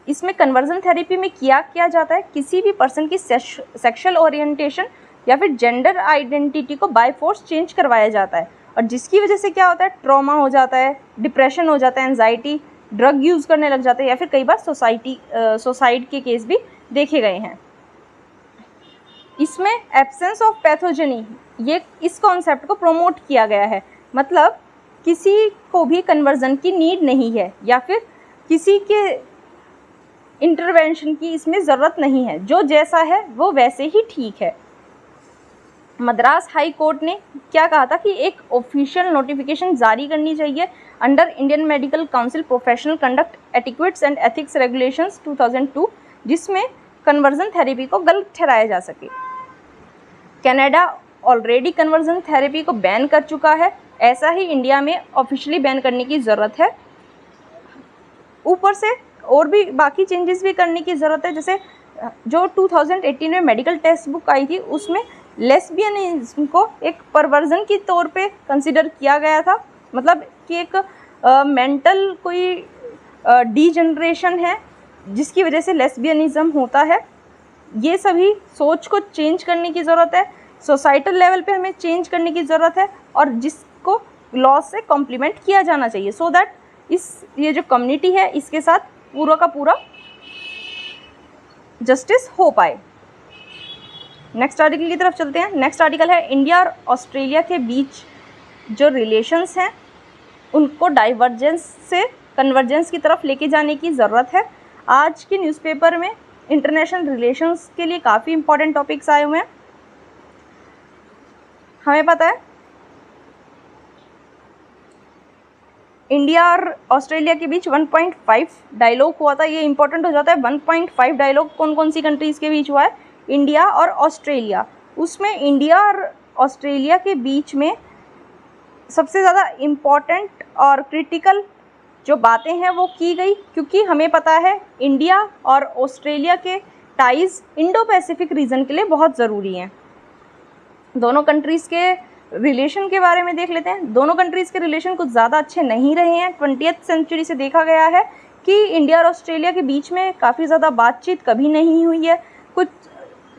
इसमें कन्वर्जन थेरेपी में किया जाता है, किसी भी पर्सन की सेक्सुअल ओरिएंटेशन या फिर जेंडर आइडेंटिटी को बाय फोर्स चेंज करवाया जाता है, और जिसकी वजह से क्या होता है, ट्रॉमा हो जाता है, डिप्रेशन हो जाता है, एंजाइटी, ड्रग यूज़ करने लग जाते हैं, या फिर कई बार सुसाइड के केस भी देखे गए हैं। इसमें एब्सेंस ऑफ पैथोजेनी, ये इस कॉन्सेप्ट को प्रमोट किया गया है। मतलब किसी को भी कन्वर्जन की नीड नहीं है या फिर किसी के इंटरवेंशन की इसमें ज़रूरत नहीं है, जो जैसा है वो वैसे ही ठीक है। मद्रास हाई कोर्ट ने क्या कहा था कि एक ऑफिशियल नोटिफिकेशन जारी करनी चाहिए under Indian medical council professional conduct etiquettes and ethics regulations 2002, जिसमें कन्वर्जन थेरेपी को गलत ठहराया जा सके। कनाडा ऑलरेडी कन्वर्जन थेरेपी को बैन कर चुका है, ऐसा ही इंडिया में ऑफिशियली बैन करने की ज़रूरत है। ऊपर से और भी बाकी चेंजेस भी करने की ज़रूरत है, जैसे जो 2018 में मेडिकल टेक्स्ट बुक आई थी उसमें लेस्बियनिज्म को एक परवर्जन के तौर पे कंसिडर किया गया था। मतलब कि एक मेंटल कोई डीजनरेशन है जिसकी वजह से लेस्बियनिज्म होता है। ये सभी सोच को चेंज करने की ज़रूरत है, सोसाइटल लेवल पे हमें चेंज करने की ज़रूरत है, और जिसको लॉ से कॉम्प्लीमेंट किया जाना चाहिए सो दैट ये जो कम्युनिटी है इसके साथ पूरा का पूरा जस्टिस हो पाए। नेक्स्ट आर्टिकल की तरफ चलते हैं। नेक्स्ट आर्टिकल है इंडिया और ऑस्ट्रेलिया के बीच जो रिलेशंस हैं उनको डाइवर्जेंस से कन्वर्जेंस की तरफ लेके जाने की ज़रूरत है। आज के न्यूज़पेपर में इंटरनेशनल रिलेशंस के लिए काफ़ी इंपॉर्टेंट टॉपिक्स आए हुए हैं। हमें पता है इंडिया और ऑस्ट्रेलिया के बीच 1.5 डायलॉग हुआ था। ये इंपॉर्टेंट हो जाता है। 1.5 डायलॉग कौन कौन सी कंट्रीज़ के बीच हुआ है? इंडिया और ऑस्ट्रेलिया। उसमें इंडिया और ऑस्ट्रेलिया के बीच में सबसे ज़्यादा इम्पॉर्टेंट और क्रिटिकल जो बातें हैं वो की गई, क्योंकि हमें पता है इंडिया और ऑस्ट्रेलिया के टाइज़ इंडो पैसिफिक रीजन के लिए बहुत ज़रूरी हैं। दोनों कंट्रीज़ के रिलेशन के बारे में देख लेते हैं। दोनों कंट्रीज़ के रिलेशन कुछ ज़्यादा अच्छे नहीं रहे हैं। 20th सेंचुरी से देखा गया है कि इंडिया और ऑस्ट्रेलिया के बीच में काफ़ी ज़्यादा बातचीत कभी नहीं हुई है। कुछ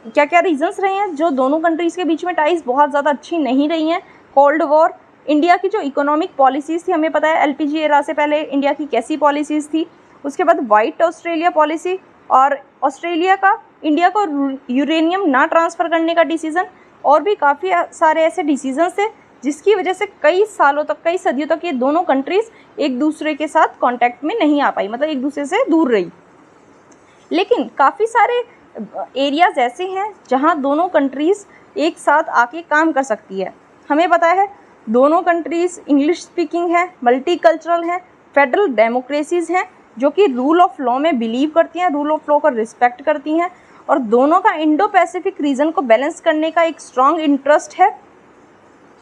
क्या क्या रीजंस रहे हैं जो दोनों कंट्रीज़ के बीच में टाइज़ बहुत ज़्यादा अच्छी नहीं रही हैं? कोल्ड वॉर, इंडिया की जो इकोनॉमिक पॉलिसीज़ थी, हमें पता है LPG एरा से पहले इंडिया की कैसी पॉलिसीज़ थी। उसके बाद वाइट ऑस्ट्रेलिया पॉलिसी और ऑस्ट्रेलिया का इंडिया को यूरेनियम ना ट्रांसफ़र करने का डिसीज़न, और भी काफ़ी सारे ऐसे डिसीजंस थे जिसकी वजह से कई सालों तक, कई सदियों तक ये दोनों कंट्रीज़ एक दूसरे के साथ कांटेक्ट में नहीं आ पाई, मतलब एक दूसरे से दूर रही। लेकिन काफ़ी सारे एरियाज़ ऐसे हैं जहां दोनों कंट्रीज़ एक साथ आके काम कर सकती है। हमें पता है दोनों कंट्रीज़ इंग्लिश स्पीकिंग है, मल्टीकल्चरल हैं, फेडरल डेमोक्रेसीज़ हैं जो कि रूल ऑफ लॉ में बिलीव करती हैं, रूल ऑफ लॉ को रिस्पेक्ट करती हैं, और दोनों का इंडो पैसिफिक रीजन को बैलेंस करने का एक स्ट्रॉन्ग इंटरेस्ट है।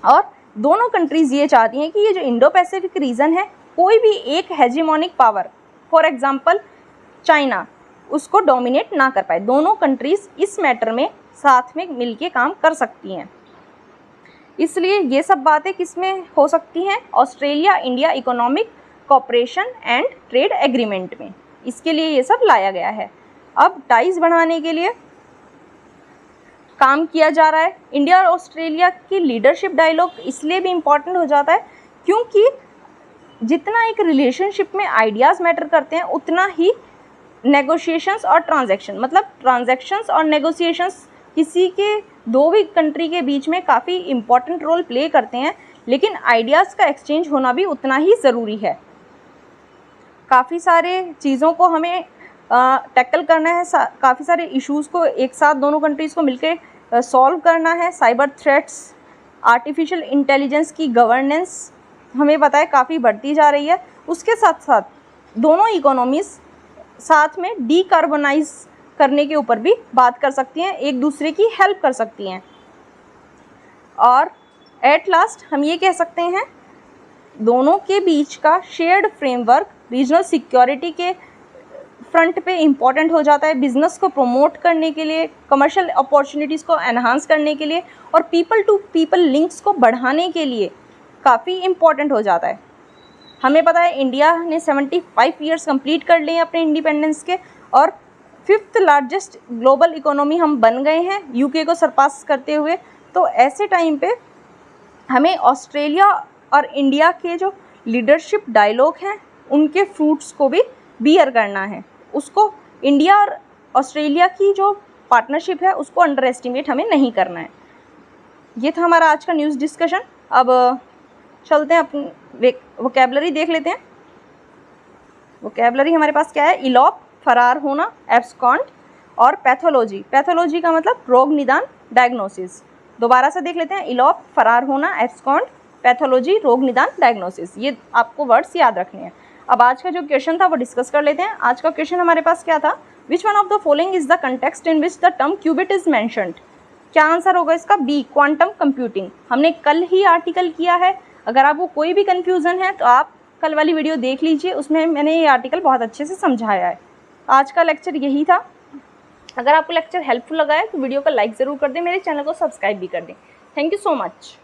और दोनों कंट्रीज़ ये चाहती हैं कि ये जो इंडो पैसिफिक रीजन है कोई भी एक हेजिमोनिक पावर, फॉर एग्जांपल चाइना, उसको डोमिनेट ना कर पाए। दोनों कंट्रीज़ इस मैटर में साथ में मिलके काम कर सकती हैं। इसलिए ये सब बातें किस में हो सकती हैं? Australia India economic cooperation and trade agreement में। इसके लिए ये सब लाया गया है। अब टाइज बढ़ाने के लिए काम किया जा रहा है। इंडिया और ऑस्ट्रेलिया की लीडरशिप डायलॉग इसलिए भी इम्पॉर्टेंट हो जाता है क्योंकि जितना एक रिलेशनशिप में आइडियाज़ मैटर करते हैं उतना ही नेगोशिएशंस और ट्रांजैक्शन, मतलब ट्रांजैक्शंस और नेगोशिएशंस किसी के दो भी कंट्री के बीच में काफ़ी इम्पॉर्टेंट रोल प्ले करते हैं, लेकिन आइडियाज़ का एक्सचेंज होना भी उतना ही ज़रूरी है। काफ़ी सारे चीज़ों को हमें टैकल करना है, काफ़ी सारे इश्यूज़ को एक साथ दोनों कंट्रीज़ को मिलकर सॉल्व करना है। साइबर थ्रेट्स, आर्टिफिशियल इंटेलिजेंस की गवर्नेंस, हमें पता है काफ़ी बढ़ती जा रही है। उसके साथ साथ दोनों इकोनॉमीज़ साथ में डीकार्बोनाइज करने के ऊपर भी बात कर सकती हैं, एक दूसरे की हेल्प कर सकती हैं। और एट लास्ट हम ये कह सकते हैं दोनों के बीच का शेयर्ड फ्रेमवर्क रीजनल सिक्योरिटी के फ्रंट पे इम्पॉर्टेंट हो जाता है, बिज़नेस को प्रमोट करने के लिए, कमर्शियल अपॉर्चुनिटीज़ को एनहांस करने के लिए और पीपल टू पीपल लिंक्स को बढ़ाने के लिए काफ़ी इम्पॉर्टेंट हो जाता है। हमें पता है इंडिया ने 75 ईयर्स कंप्लीट कर लिए अपने इंडिपेंडेंस के और 5th लार्जेस्ट ग्लोबल इकोनॉमी हम बन गए हैं यूके को सरपास करते हुए। तो ऐसे टाइम पे हमें ऑस्ट्रेलिया और इंडिया के जो लीडरशिप डायलॉग हैं उनके फ्रूट्स को भी बियर करना है। उसको इंडिया और ऑस्ट्रेलिया की जो पार्टनरशिप है उसको अंडर एस्टिमेट हमें नहीं करना है। ये था हमारा आज का न्यूज़ डिस्कशन। अब चलते हैं अपनी वोकैबलरी देख लेते हैं। वोकैबलरी हमारे पास क्या है? इलॉप फरार होना, एब्सकॉन्ड और पैथोलॉजी। पैथोलॉजी का मतलब रोग निदान, डायग्नोसिस। दोबारा से देख लेते हैं। इलॉप फरार होना, एब्सकॉन्ड, पैथोलॉजी, रोग निदान, डायग्नोसिस। ये आपको वर्ड्स याद रखने हैं। अब आज का जो क्वेश्चन था वो डिस्कस कर लेते हैं। आज का क्वेश्चन हमारे पास क्या था? Which one of the following is the context in which the term qubit is mentioned. क्या आंसर होगा इसका? B, quantum computing. हमने कल ही आर्टिकल किया है। अगर आपको कोई भी कन्फ्यूज़न है तो आप कल वाली वीडियो देख लीजिए, उसमें मैंने ये आर्टिकल बहुत अच्छे से समझाया है। आज का लेक्चर यही था। अगर आपको लेक्चर हेल्पफुल लगा है तो वीडियो को लाइक ज़रूर कर दें, मेरे चैनल को सब्सक्राइब भी कर दें। Thank you so much.